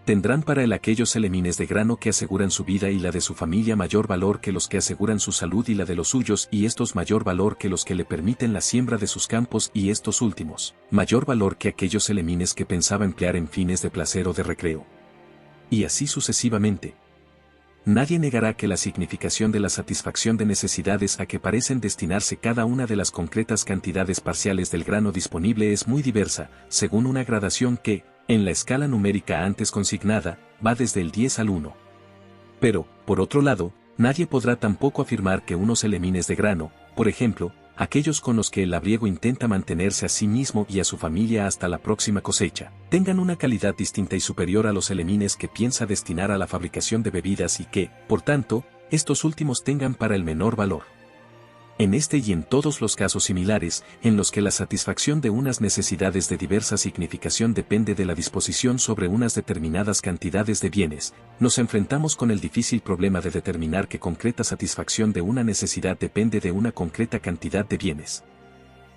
Tendrán para él aquellos elemines de grano que aseguran su vida y la de su familia mayor valor que los que aseguran su salud y la de los suyos y estos mayor valor que los que le permiten la siembra de sus campos y estos últimos, mayor valor que aquellos elemines que pensaba emplear en fines de placer o de recreo. Y así sucesivamente. Nadie negará que la significación de la satisfacción de necesidades a que parecen destinarse cada una de las concretas cantidades parciales del grano disponible es muy diversa, según una gradación que, en la escala numérica antes consignada, va desde el 10 al 1. Pero, por otro lado, nadie podrá tampoco afirmar que unos elemines de grano, por ejemplo, aquellos con los que el labriego intenta mantenerse a sí mismo y a su familia hasta la próxima cosecha, tengan una calidad distinta y superior a los elemines que piensa destinar a la fabricación de bebidas y que, por tanto, estos últimos tengan para el menor valor. En este y en todos los casos similares, en los que la satisfacción de unas necesidades de diversa significación depende de la disposición sobre unas determinadas cantidades de bienes, nos enfrentamos con el difícil problema de determinar qué concreta satisfacción de una necesidad depende de una concreta cantidad de bienes.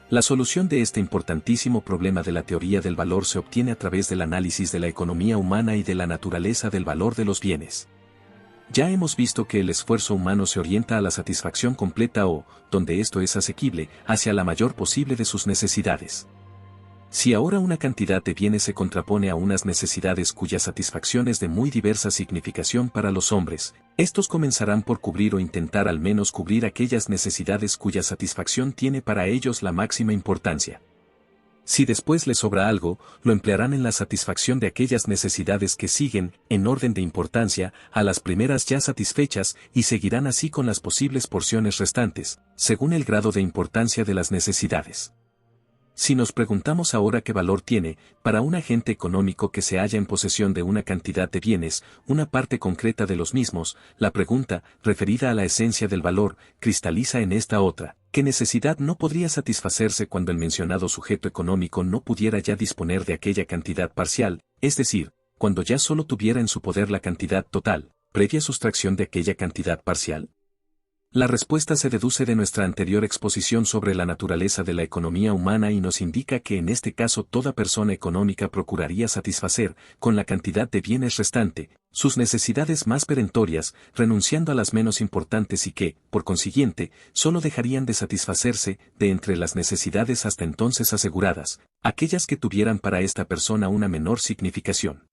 La solución de este importantísimo problema de la teoría del valor se obtiene a través del análisis de la economía humana y de la naturaleza del valor de los bienes. Ya hemos visto que el esfuerzo humano se orienta a la satisfacción completa o, donde esto es asequible, hacia la mayor posible de sus necesidades. Si ahora una cantidad de bienes se contrapone a unas necesidades cuya satisfacción es de muy diversa significación para los hombres, estos comenzarán por cubrir o intentar al menos cubrir aquellas necesidades cuya satisfacción tiene para ellos la máxima importancia. Si después les sobra algo, lo emplearán en la satisfacción de aquellas necesidades que siguen, en orden de importancia, a las primeras ya satisfechas y seguirán así con las posibles porciones restantes, según el grado de importancia de las necesidades. Si nos preguntamos ahora qué valor tiene, para un agente económico que se halla en posesión de una cantidad de bienes, una parte concreta de los mismos, la pregunta, referida a la esencia del valor, cristaliza en esta otra. ¿Qué necesidad no podría satisfacerse cuando el mencionado sujeto económico no pudiera ya disponer de aquella cantidad parcial, es decir, cuando ya solo tuviera en su poder la cantidad total, previa sustracción de aquella cantidad parcial? La respuesta se deduce de nuestra anterior exposición sobre la naturaleza de la economía humana y nos indica que en este caso toda persona económica procuraría satisfacer, con la cantidad de bienes restante, sus necesidades más perentorias, renunciando a las menos importantes y que, por consiguiente, solo dejarían de satisfacerse, de entre las necesidades hasta entonces aseguradas, aquellas que tuvieran para esta persona una menor significación.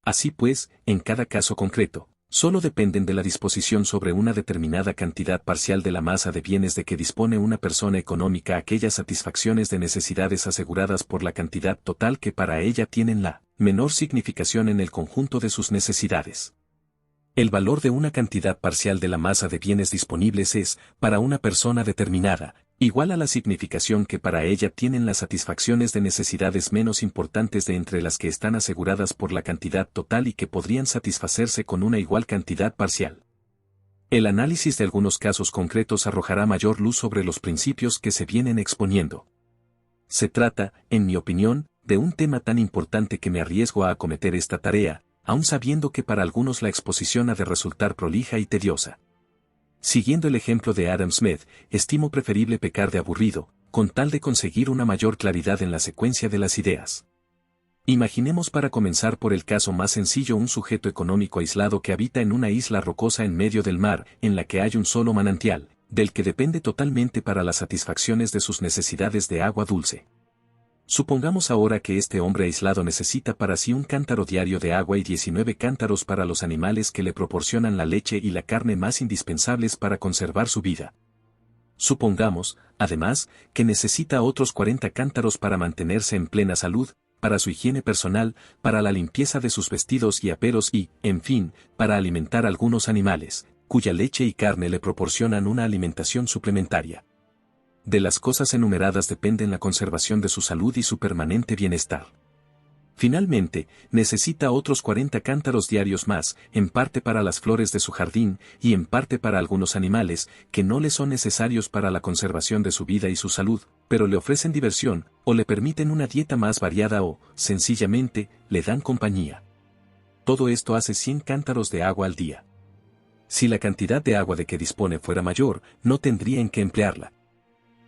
Así pues, en cada caso concreto, solo dependen de la disposición sobre una determinada cantidad parcial de la masa de bienes de que dispone una persona económica, aquellas satisfacciones de necesidades aseguradas por la cantidad total que para ella tienen la menor significación en el conjunto de sus necesidades. El valor de una cantidad parcial de la masa de bienes disponibles es, para una persona determinada, igual a la significación que para ella tienen las satisfacciones de necesidades menos importantes de entre las que están aseguradas por la cantidad total y que podrían satisfacerse con una igual cantidad parcial. El análisis de algunos casos concretos arrojará mayor luz sobre los principios que se vienen exponiendo. Se trata, en mi opinión, de un tema tan importante que me arriesgo a acometer esta tarea, aun sabiendo que para algunos la exposición ha de resultar prolija y tediosa. Siguiendo el ejemplo de Adam Smith, estimo preferible pecar de aburrido, con tal de conseguir una mayor claridad en la secuencia de las ideas. Imaginemos para comenzar por el caso más sencillo un sujeto económico aislado que habita en una isla rocosa en medio del mar, en la que hay un solo manantial, del que depende totalmente para las satisfacciones de sus necesidades de agua dulce. Supongamos ahora que este hombre aislado necesita para sí un cántaro diario de agua y 19 cántaros para los animales que le proporcionan la leche y la carne más indispensables para conservar su vida. Supongamos, además, que necesita otros 40 cántaros para mantenerse en plena salud, para su higiene personal, para la limpieza de sus vestidos y aperos y, en fin, para alimentar algunos animales, cuya leche y carne le proporcionan una alimentación suplementaria. De las cosas enumeradas dependen la conservación de su salud y su permanente bienestar. Finalmente, necesita otros 40 cántaros diarios más, en parte para las flores de su jardín, y en parte para algunos animales, que no le son necesarios para la conservación de su vida y su salud, pero le ofrecen diversión, o le permiten una dieta más variada o, sencillamente, le dan compañía. Todo esto hace 100 cántaros de agua al día. Si la cantidad de agua de que dispone fuera mayor, no tendría en qué emplearla.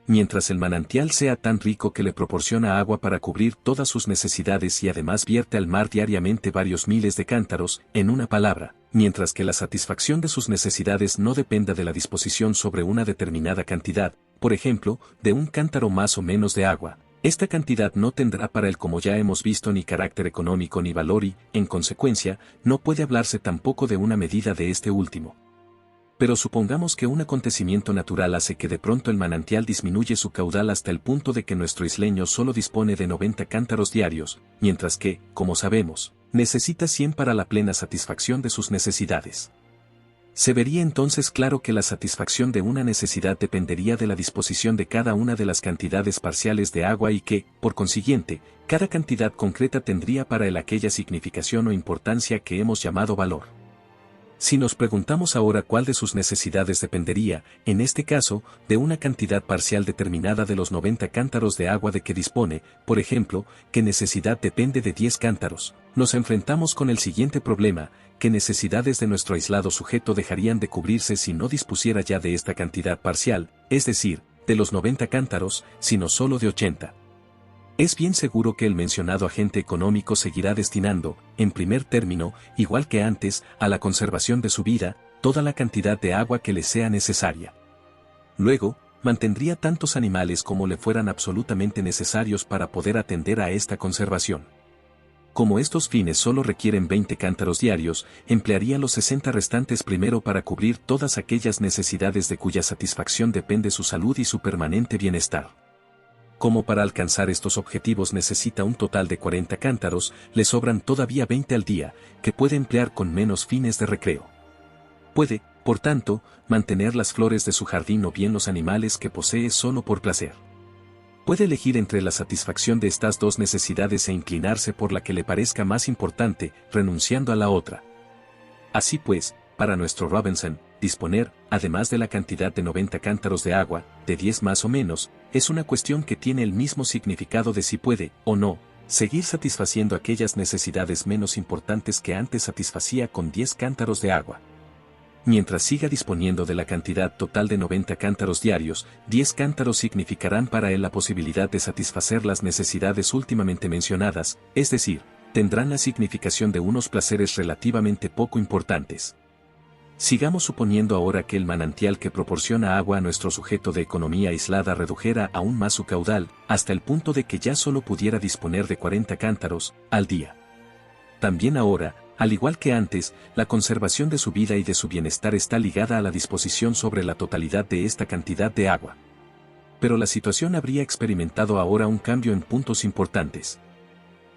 Mientras el manantial sea tan rico que le proporciona agua para cubrir todas sus necesidades y además vierte al mar diariamente varios miles de cántaros, en una palabra, mientras que la satisfacción de sus necesidades no dependa de la disposición sobre una determinada cantidad, por ejemplo, de un cántaro más o menos de agua, esta cantidad no tendrá para él, como ya hemos visto, ni carácter económico ni valor y, en consecuencia, no puede hablarse tampoco de una medida de este último. Pero supongamos que un acontecimiento natural hace que de pronto el manantial disminuye su caudal hasta el punto de que nuestro isleño solo dispone de 90 cántaros diarios, mientras que, como sabemos, necesita 100 para la plena satisfacción de sus necesidades. Se vería entonces claro que la satisfacción de una necesidad dependería de la disposición de cada una de las cantidades parciales de agua y que, por consiguiente, cada cantidad concreta tendría para él aquella significación o importancia que hemos llamado valor. Si nos preguntamos ahora cuál de sus necesidades dependería, en este caso, de una cantidad parcial determinada de los 90 cántaros de agua de que dispone, por ejemplo, ¿qué necesidad depende de 10 cántaros? Nos enfrentamos con el siguiente problema: ¿qué necesidades de nuestro aislado sujeto dejarían de cubrirse si no dispusiera ya de esta cantidad parcial, es decir, de los 90 cántaros, sino solo de 80? Es bien seguro que el mencionado agente económico seguirá destinando, en primer término, igual que antes, a la conservación de su vida, toda la cantidad de agua que le sea necesaria. Luego, mantendría tantos animales como le fueran absolutamente necesarios para poder atender a esta conservación. Como estos fines solo requieren 20 cántaros diarios, emplearía los 60 restantes primero para cubrir todas aquellas necesidades de cuya satisfacción depende su salud y su permanente bienestar. Como para alcanzar estos objetivos necesita un total de 40 cántaros, le sobran todavía 20 al día, que puede emplear con menos fines de recreo. Puede, por tanto, mantener las flores de su jardín o bien los animales que posee solo por placer. Puede elegir entre la satisfacción de estas dos necesidades e inclinarse por la que le parezca más importante, renunciando a la otra. Así pues, para nuestro Robinson, disponer, además de la cantidad de 90 cántaros de agua, de 10 más o menos, es una cuestión que tiene el mismo significado de si puede, o no, seguir satisfaciendo aquellas necesidades menos importantes que antes satisfacía con 10 cántaros de agua. Mientras siga disponiendo de la cantidad total de 90 cántaros diarios, 10 cántaros significarán para él la posibilidad de satisfacer las necesidades últimamente mencionadas, es decir, tendrán la significación de unos placeres relativamente poco importantes. Sigamos suponiendo ahora que el manantial que proporciona agua a nuestro sujeto de economía aislada redujera aún más su caudal, hasta el punto de que ya solo pudiera disponer de 40 cántaros al día. También ahora, Al igual que antes, la conservación de su vida y de su bienestar está ligada a la disposición sobre la totalidad de esta cantidad de agua. Pero la situación habría experimentado ahora un cambio en puntos importantes.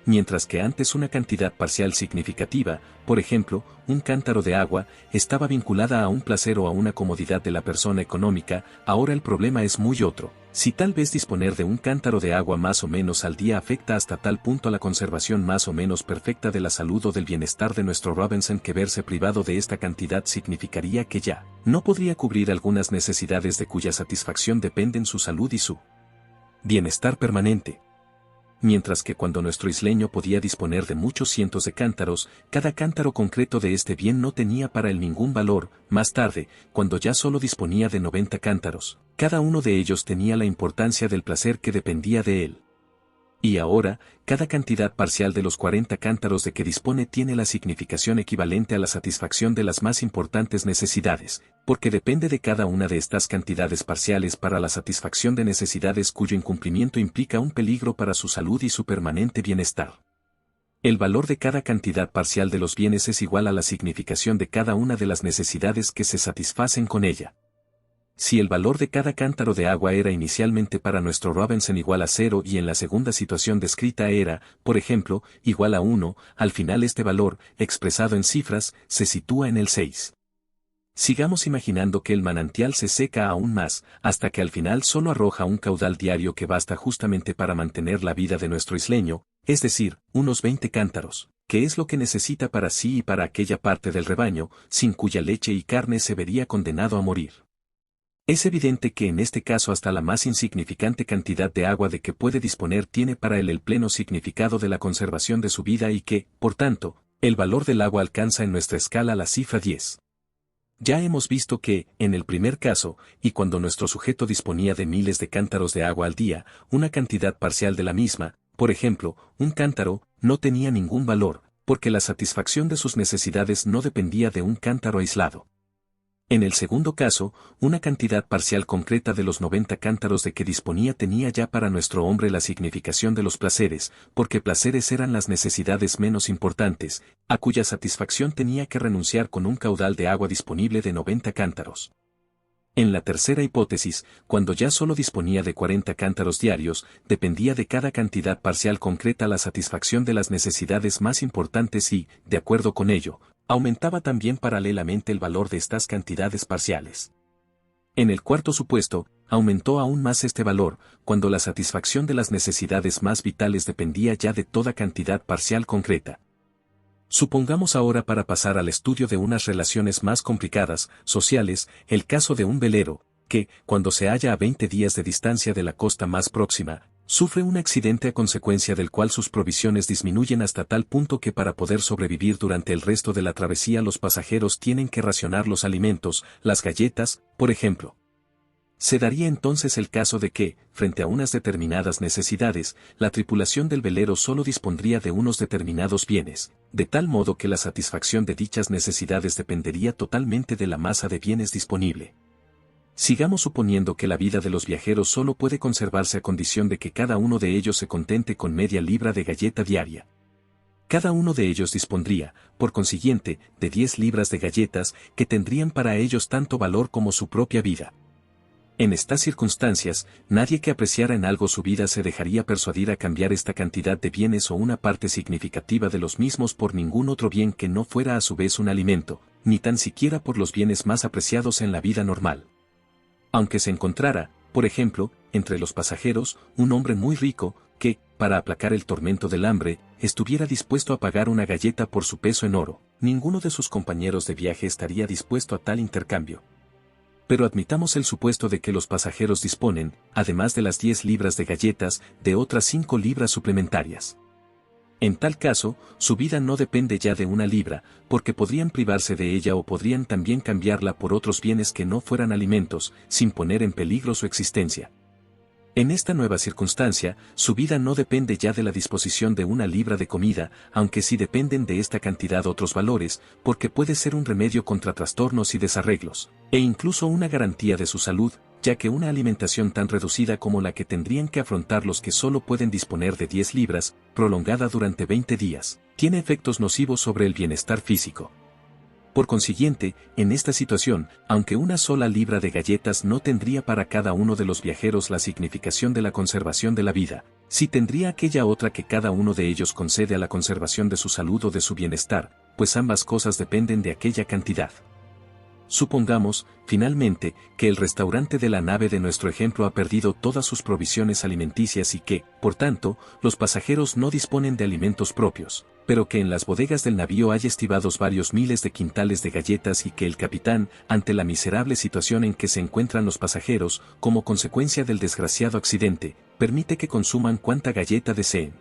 Mientras que antes una cantidad parcial significativa, por ejemplo, un cántaro de agua, estaba vinculada a un placer o a una comodidad de la persona económica, ahora el problema es muy otro. Si tal vez disponer de un cántaro de agua más o menos al día afecta hasta tal punto a la conservación más o menos perfecta de la salud o del bienestar de nuestro Robinson que verse privado de esta cantidad significaría que ya no podría cubrir algunas necesidades de cuya satisfacción dependen su salud y su bienestar permanente. Mientras que cuando nuestro isleño podía disponer de muchos cientos de cántaros, cada cántaro concreto de este bien no tenía para él ningún valor. Más tarde, cuando ya solo disponía de 90 cántaros, cada uno de ellos tenía la importancia del placer que dependía de él. Y ahora, cada cantidad parcial de los 40 cántaros de que dispone tiene la significación equivalente a la satisfacción de las más importantes necesidades, porque depende de cada una de estas cantidades parciales para la satisfacción de necesidades cuyo incumplimiento implica un peligro para su salud y su permanente bienestar. El valor de cada cantidad parcial de los bienes es igual a la significación de cada una de las necesidades que se satisfacen con ella. Si el valor de cada cántaro de agua era inicialmente para nuestro Robinson igual a 0 y en la segunda situación descrita era, por ejemplo, igual a 1, al final este valor, expresado en cifras, se sitúa en el 6. Sigamos imaginando que el manantial se seca aún más, hasta que al final solo arroja un caudal diario que basta justamente para mantener la vida de nuestro isleño, es decir, unos 20 cántaros, que es lo que necesita para sí y para aquella parte del rebaño, sin cuya leche y carne se vería condenado a morir. Es evidente que en este caso hasta la más insignificante cantidad de agua de que puede disponer tiene para él el pleno significado de la conservación de su vida y que, por tanto, el valor del agua alcanza en nuestra escala la cifra 10. Ya hemos visto que, en el primer caso, y cuando nuestro sujeto disponía de miles de cántaros de agua al día, una cantidad parcial de la misma, por ejemplo, un cántaro, no tenía ningún valor, porque la satisfacción de sus necesidades no dependía de un cántaro aislado. En el segundo caso, una cantidad parcial concreta de los 90 cántaros de que disponía tenía ya para nuestro hombre la significación de los placeres, porque placeres eran las necesidades menos importantes, a cuya satisfacción tenía que renunciar con un caudal de agua disponible de 90 cántaros. En la tercera hipótesis, cuando ya solo disponía de 40 cántaros diarios, dependía de cada cantidad parcial concreta la satisfacción de las necesidades más importantes y, de acuerdo con ello, aumentaba también paralelamente el valor de estas cantidades parciales. En el cuarto supuesto, aumentó aún más este valor, cuando la satisfacción de las necesidades más vitales dependía ya de toda cantidad parcial concreta. Supongamos ahora para pasar al estudio de unas relaciones más complicadas, sociales, el caso de un velero, que, cuando se halla a 20 días de distancia de la costa más próxima, sufre un accidente a consecuencia del cual sus provisiones disminuyen hasta tal punto que para poder sobrevivir durante el resto de la travesía los pasajeros tienen que racionar los alimentos, las galletas, por ejemplo. Se daría entonces el caso de que, frente a unas determinadas necesidades, la tripulación del velero solo dispondría de unos determinados bienes, de tal modo que la satisfacción de dichas necesidades dependería totalmente de la masa de bienes disponible. Sigamos suponiendo que la vida de los viajeros solo puede conservarse a condición de que cada uno de ellos se contente con media libra de galleta diaria. Cada uno de ellos dispondría, por consiguiente, de 10 libras de galletas, que tendrían para ellos tanto valor como su propia vida. En estas circunstancias, nadie que apreciara en algo su vida se dejaría persuadir a cambiar esta cantidad de bienes o una parte significativa de los mismos por ningún otro bien que no fuera a su vez un alimento, ni tan siquiera por los bienes más apreciados en la vida normal. Aunque se encontrara, por ejemplo, entre los pasajeros, un hombre muy rico, que, para aplacar el tormento del hambre, estuviera dispuesto a pagar una galleta por su peso en oro, ninguno de sus compañeros de viaje estaría dispuesto a tal intercambio. Pero admitamos el supuesto de que los pasajeros disponen, además de las 10 libras de galletas, de otras 5 libras suplementarias. En tal caso, su vida no depende ya de una libra, porque podrían privarse de ella o podrían también cambiarla por otros bienes que no fueran alimentos, sin poner en peligro su existencia. En esta nueva circunstancia, su vida no depende ya de la disposición de una libra de comida, aunque sí dependen de esta cantidad otros valores, porque puede ser un remedio contra trastornos y desarreglos, e incluso una garantía de su salud, ya que una alimentación tan reducida como la que tendrían que afrontar los que solo pueden disponer de 10 libras, prolongada durante 20 días, tiene efectos nocivos sobre el bienestar físico. Por consiguiente, en esta situación, aunque una sola libra de galletas no tendría para cada uno de los viajeros la significación de la conservación de la vida, sí tendría aquella otra que cada uno de ellos concede a la conservación de su salud o de su bienestar, pues ambas cosas dependen de aquella cantidad. Supongamos, finalmente, que el restaurante de la nave de nuestro ejemplo ha perdido todas sus provisiones alimenticias y que, por tanto, los pasajeros no disponen de alimentos propios, pero que en las bodegas del navío hay estivados varios miles de quintales de galletas y que el capitán, ante la miserable situación en que se encuentran los pasajeros, como consecuencia del desgraciado accidente, permite que consuman cuanta galleta deseen.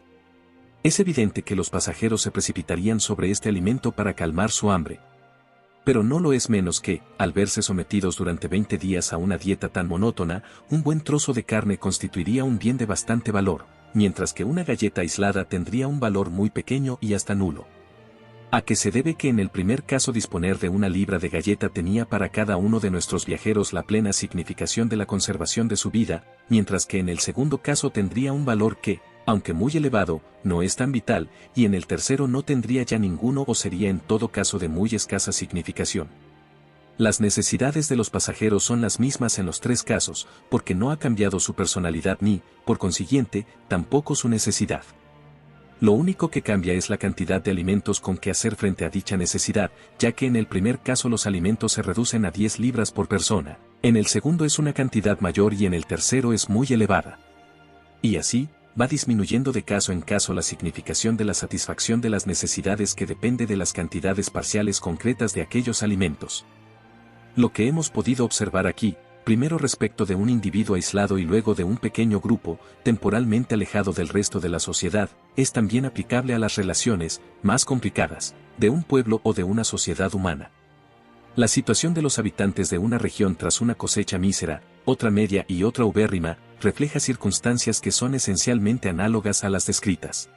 Es evidente que los pasajeros se precipitarían sobre este alimento para calmar su hambre. Pero no lo es menos que, al verse sometidos durante 20 días a una dieta tan monótona, un buen trozo de carne constituiría un bien de bastante valor, mientras que una galleta aislada tendría un valor muy pequeño y hasta nulo. ¿A qué se debe que en el primer caso disponer de una libra de galleta tenía para cada uno de nuestros viajeros la plena significación de la conservación de su vida, mientras que en el segundo caso tendría un valor que, aunque muy elevado, no es tan vital, y en el tercero no tendría ya ninguno o sería en todo caso de muy escasa significación? Las necesidades de los pasajeros son las mismas en los tres casos, porque no ha cambiado su personalidad ni, por consiguiente, tampoco su necesidad. Lo único que cambia es la cantidad de alimentos con que hacer frente a dicha necesidad, ya que en el primer caso los alimentos se reducen a 10 libras por persona, en el segundo es una cantidad mayor y en el tercero es muy elevada. Y así, va disminuyendo de caso en caso la significación de la satisfacción de las necesidades que depende de las cantidades parciales concretas de aquellos alimentos. Lo que hemos podido observar aquí, primero respecto de un individuo aislado y luego de un pequeño grupo, temporalmente alejado del resto de la sociedad, es también aplicable a las relaciones, más complicadas, de un pueblo o de una sociedad humana. La situación de los habitantes de una región tras una cosecha mísera, otra media y otra ubérrima, refleja circunstancias que son esencialmente análogas a las descritas.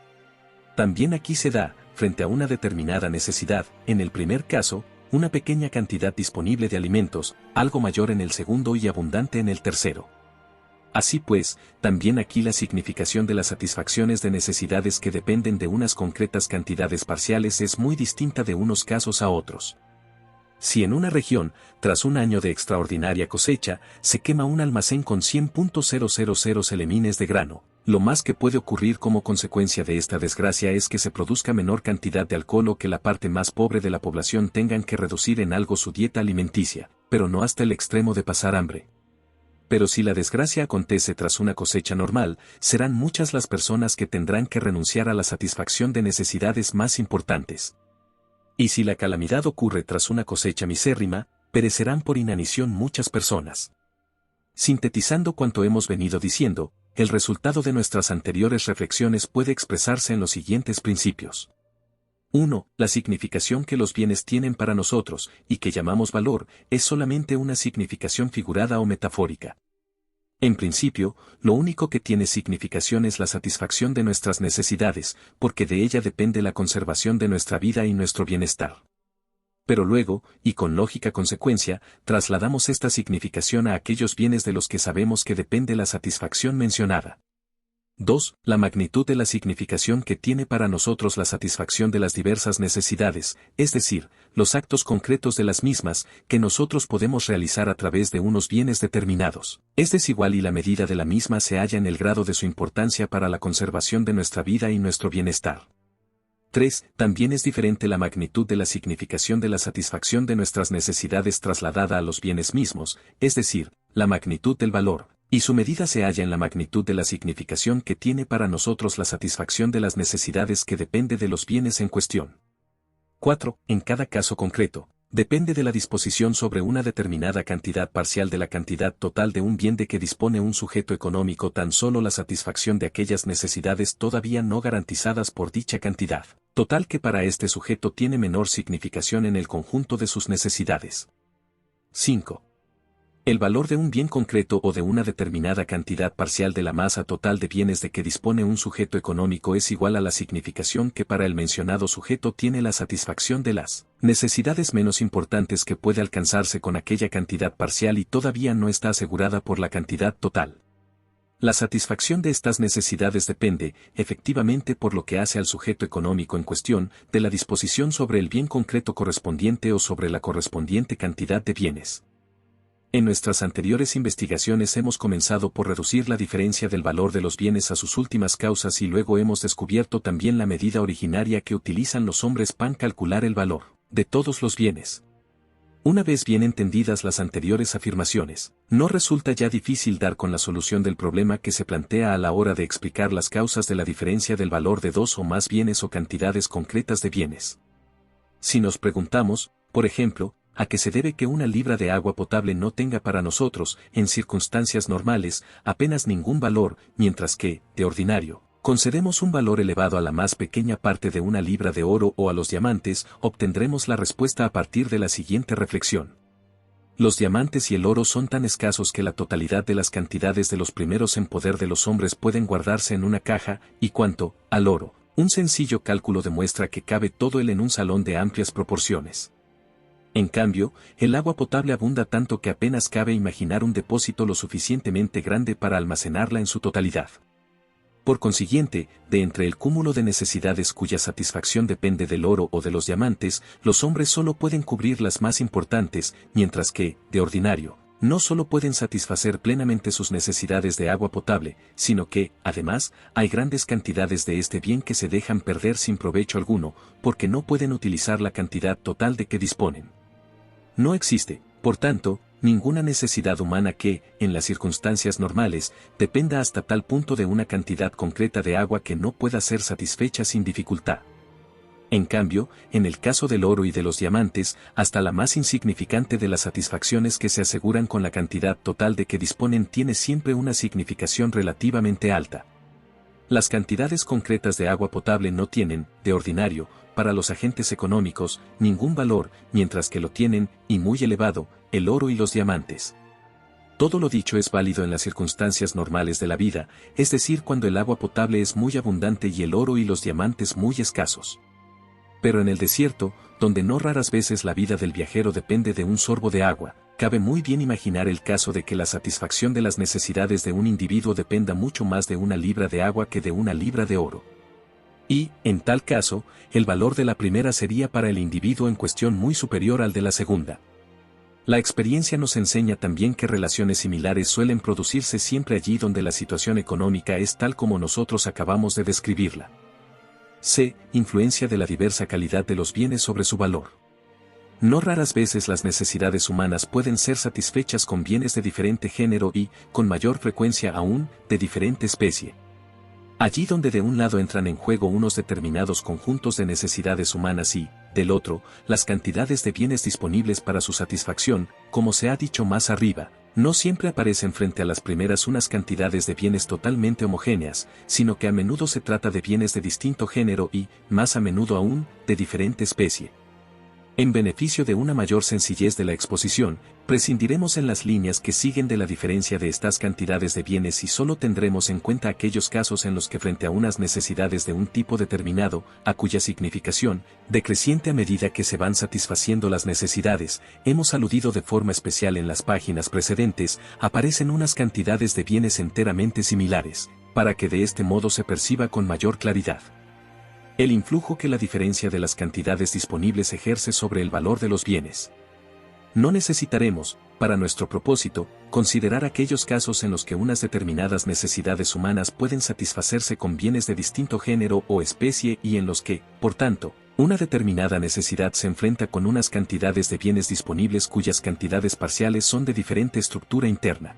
También aquí se da, frente a una determinada necesidad, en el primer caso, una pequeña cantidad disponible de alimentos, algo mayor en el segundo y abundante en el tercero. Así pues, también aquí la significación de las satisfacciones de necesidades que dependen de unas concretas cantidades parciales es muy distinta de unos casos a otros. Si en una región, tras un año de extraordinaria cosecha, se quema un almacén con 100.000 selemines de grano, lo más que puede ocurrir como consecuencia de esta desgracia es que se produzca menor cantidad de alcohol o que la parte más pobre de la población tengan que reducir en algo su dieta alimenticia, pero no hasta el extremo de pasar hambre. Pero si la desgracia acontece tras una cosecha normal, serán muchas las personas que tendrán que renunciar a la satisfacción de necesidades más importantes. Y si la calamidad ocurre tras una cosecha misérrima, perecerán por inanición muchas personas. Sintetizando cuanto hemos venido diciendo, el resultado de nuestras anteriores reflexiones puede expresarse en los siguientes principios. 1. La significación que los bienes tienen para nosotros, y que llamamos valor, es solamente una significación figurada o metafórica. En principio, lo único que tiene significación es la satisfacción de nuestras necesidades, porque de ella depende la conservación de nuestra vida y nuestro bienestar. Pero luego, y con lógica consecuencia, trasladamos esta significación a aquellos bienes de los que sabemos que depende la satisfacción mencionada. 2. La magnitud de la significación que tiene para nosotros la satisfacción de las diversas necesidades, es decir, los actos concretos de las mismas, que nosotros podemos realizar a través de unos bienes determinados, es desigual y la medida de la misma se halla en el grado de su importancia para la conservación de nuestra vida y nuestro bienestar. 3. También es diferente la magnitud de la significación de la satisfacción de nuestras necesidades trasladada a los bienes mismos, es decir, la magnitud del valor, y su medida se halla en la magnitud de la significación que tiene para nosotros la satisfacción de las necesidades que depende de los bienes en cuestión. 4. En cada caso concreto, depende de la disposición sobre una determinada cantidad parcial de la cantidad total de un bien de que dispone un sujeto económico tan solo la satisfacción de aquellas necesidades todavía no garantizadas por dicha cantidad, total que para este sujeto tiene menor significación en el conjunto de sus necesidades. 5. El valor de un bien concreto o de una determinada cantidad parcial de la masa total de bienes de que dispone un sujeto económico es igual a la significación que para el mencionado sujeto tiene la satisfacción de las necesidades menos importantes que puede alcanzarse con aquella cantidad parcial y todavía no está asegurada por la cantidad total. La satisfacción de estas necesidades depende, efectivamente por lo que hace al sujeto económico en cuestión, de la disposición sobre el bien concreto correspondiente o sobre la correspondiente cantidad de bienes. En nuestras anteriores investigaciones hemos comenzado por reducir la diferencia del valor de los bienes a sus últimas causas y luego hemos descubierto también la medida originaria que utilizan los hombres para calcular el valor de todos los bienes. Una vez bien entendidas las anteriores afirmaciones, no resulta ya difícil dar con la solución del problema que se plantea a la hora de explicar las causas de la diferencia del valor de dos o más bienes o cantidades concretas de bienes. Si nos preguntamos, por ejemplo, a qué se debe que una libra de agua potable no tenga para nosotros, en circunstancias normales, apenas ningún valor, mientras que, de ordinario, concedemos un valor elevado a la más pequeña parte de una libra de oro o a los diamantes, obtendremos la respuesta a partir de la siguiente reflexión. Los diamantes y el oro son tan escasos que la totalidad de las cantidades de los primeros en poder de los hombres pueden guardarse en una caja, y cuanto al oro, un sencillo cálculo demuestra que cabe todo él en un salón de amplias proporciones. En cambio, el agua potable abunda tanto que apenas cabe imaginar un depósito lo suficientemente grande para almacenarla en su totalidad. Por consiguiente, de entre el cúmulo de necesidades cuya satisfacción depende del oro o de los diamantes, los hombres solo pueden cubrir las más importantes, mientras que, de ordinario, no solo pueden satisfacer plenamente sus necesidades de agua potable, sino que, además, hay grandes cantidades de este bien que se dejan perder sin provecho alguno, porque no pueden utilizar la cantidad total de que disponen. No existe, por tanto, ninguna necesidad humana que, en las circunstancias normales, dependa hasta tal punto de una cantidad concreta de agua que no pueda ser satisfecha sin dificultad. En cambio, en el caso del oro y de los diamantes, hasta la más insignificante de las satisfacciones que se aseguran con la cantidad total de que disponen tiene siempre una significación relativamente alta. Las cantidades concretas de agua potable no tienen, de ordinario, para los agentes económicos, ningún valor, mientras que lo tienen, y muy elevado, el oro y los diamantes. Todo lo dicho es válido en las circunstancias normales de la vida, es decir, cuando el agua potable es muy abundante y el oro y los diamantes muy escasos. Pero en el desierto, donde no raras veces la vida del viajero depende de un sorbo de agua, cabe muy bien imaginar el caso de que la satisfacción de las necesidades de un individuo dependa mucho más de una libra de agua que de una libra de oro. Y, en tal caso, el valor de la primera sería para el individuo en cuestión muy superior al de la segunda. La experiencia nos enseña también que relaciones similares suelen producirse siempre allí donde la situación económica es tal como nosotros acabamos de describirla. C. Influencia de la diversa calidad de los bienes sobre su valor. No raras veces las necesidades humanas pueden ser satisfechas con bienes de diferente género y, con mayor frecuencia aún, de diferente especie. Allí donde de un lado entran en juego unos determinados conjuntos de necesidades humanas y, del otro, las cantidades de bienes disponibles para su satisfacción, como se ha dicho más arriba, no siempre aparecen frente a las primeras unas cantidades de bienes totalmente homogéneas, sino que a menudo se trata de bienes de distinto género y, más a menudo aún, de diferente especie. En beneficio de una mayor sencillez de la exposición, prescindiremos en las líneas que siguen de la diferencia de estas cantidades de bienes y solo tendremos en cuenta aquellos casos en los que frente a unas necesidades de un tipo determinado, a cuya significación, decreciente a medida que se van satisfaciendo las necesidades, hemos aludido de forma especial en las páginas precedentes, aparecen unas cantidades de bienes enteramente similares, para que de este modo se perciba con mayor claridad el influjo que la diferencia de las cantidades disponibles ejerce sobre el valor de los bienes. No necesitaremos, para nuestro propósito, considerar aquellos casos en los que unas determinadas necesidades humanas pueden satisfacerse con bienes de distinto género o especie y en los que, por tanto, una determinada necesidad se enfrenta con unas cantidades de bienes disponibles cuyas cantidades parciales son de diferente estructura interna.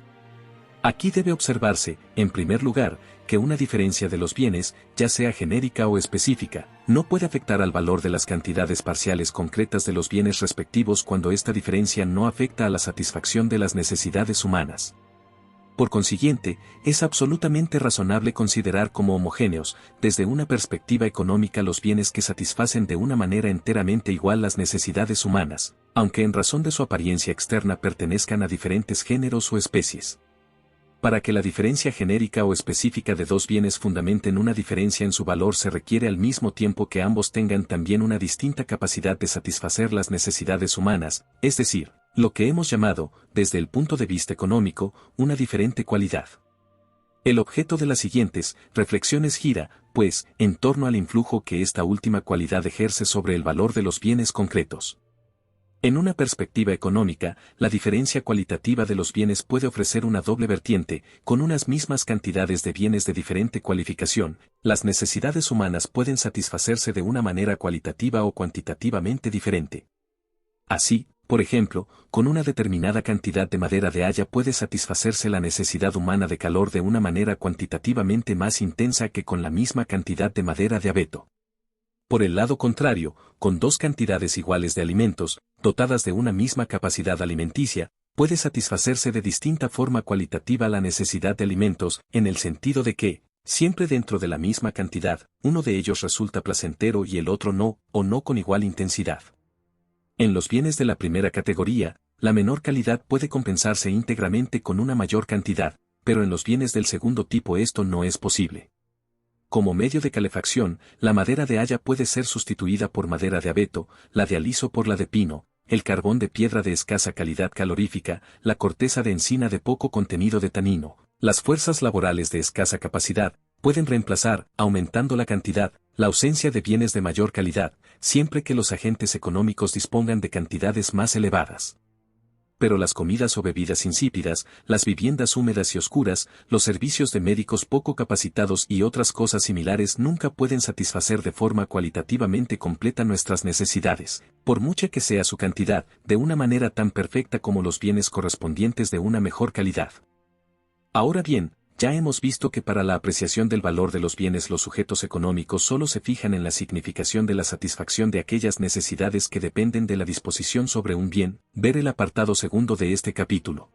Aquí debe observarse, en primer lugar, que una diferencia de los bienes, ya sea genérica o específica, no puede afectar al valor de las cantidades parciales concretas de los bienes respectivos cuando esta diferencia no afecta a la satisfacción de las necesidades humanas. Por consiguiente, es absolutamente razonable considerar como homogéneos, desde una perspectiva económica los bienes que satisfacen de una manera enteramente igual las necesidades humanas, aunque en razón de su apariencia externa pertenezcan a diferentes géneros o especies. Para que la diferencia genérica o específica de dos bienes fundamenten una diferencia en su valor se requiere al mismo tiempo que ambos tengan también una distinta capacidad de satisfacer las necesidades humanas, es decir, lo que hemos llamado, desde el punto de vista económico, una diferente cualidad. El objeto de las siguientes reflexiones gira, pues, en torno al influjo que esta última cualidad ejerce sobre el valor de los bienes concretos. En una perspectiva económica, la diferencia cualitativa de los bienes puede ofrecer una doble vertiente, con unas mismas cantidades de bienes de diferente cualificación, las necesidades humanas pueden satisfacerse de una manera cualitativa o cuantitativamente diferente. Así, por ejemplo, con una determinada cantidad de madera de haya puede satisfacerse la necesidad humana de calor de una manera cuantitativamente más intensa que con la misma cantidad de madera de abeto. Por el lado contrario, con dos cantidades iguales de alimentos, dotadas de una misma capacidad alimenticia, puede satisfacerse de distinta forma cualitativa la necesidad de alimentos, en el sentido de que, siempre dentro de la misma cantidad, uno de ellos resulta placentero y el otro no, o no con igual intensidad. En los bienes de la primera categoría, la menor calidad puede compensarse íntegramente con una mayor cantidad, pero en los bienes del segundo tipo esto no es posible. Como medio de calefacción, la madera de haya puede ser sustituida por madera de abeto, la de aliso por la de pino, el carbón de piedra de escasa calidad calorífica, la corteza de encina de poco contenido de tanino, las fuerzas laborales de escasa capacidad, pueden reemplazar, aumentando la cantidad, la ausencia de bienes de mayor calidad, siempre que los agentes económicos dispongan de cantidades más elevadas. Pero las comidas o bebidas insípidas, las viviendas húmedas y oscuras, los servicios de médicos poco capacitados y otras cosas similares nunca pueden satisfacer de forma cualitativamente completa nuestras necesidades, por mucha que sea su cantidad, de una manera tan perfecta como los bienes correspondientes de una mejor calidad. Ahora bien, ya hemos visto que para la apreciación del valor de los bienes los sujetos económicos solo se fijan en la significación de la satisfacción de aquellas necesidades que dependen de la disposición sobre un bien, ver el apartado segundo de este capítulo.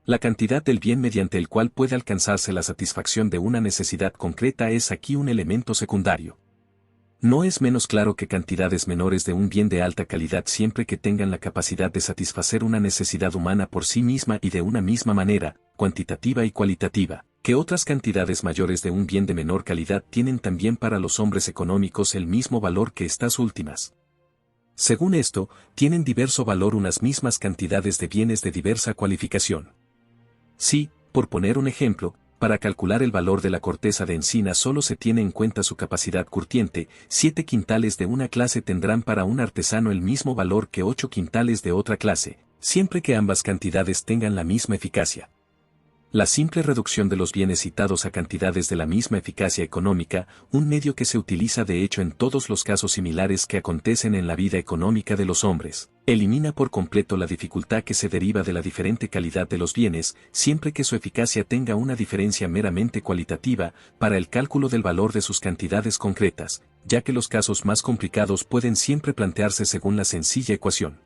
La cantidad del bien mediante el cual puede alcanzarse la satisfacción de una necesidad concreta es aquí un elemento secundario. No es menos claro que cantidades menores de un bien de alta calidad siempre que tengan la capacidad de satisfacer una necesidad humana por sí misma y de una misma manera, cuantitativa y cualitativa, que otras cantidades mayores de un bien de menor calidad tienen también para los hombres económicos el mismo valor que estas últimas. Según esto, tienen diverso valor unas mismas cantidades de bienes de diversa cualificación. Si, por poner un ejemplo, para calcular el valor de la corteza de encina solo se tiene en cuenta su capacidad curtiente, 7 quintales de una clase tendrán para un artesano el mismo valor que 8 quintales de otra clase, siempre que ambas cantidades tengan la misma eficacia. La simple reducción de los bienes citados a cantidades de la misma eficacia económica, un medio que se utiliza de hecho en todos los casos similares que acontecen en la vida económica de los hombres, elimina por completo la dificultad que se deriva de la diferente calidad de los bienes, siempre que su eficacia tenga una diferencia meramente cualitativa, para el cálculo del valor de sus cantidades concretas, ya que los casos más complicados pueden siempre plantearse según la sencilla ecuación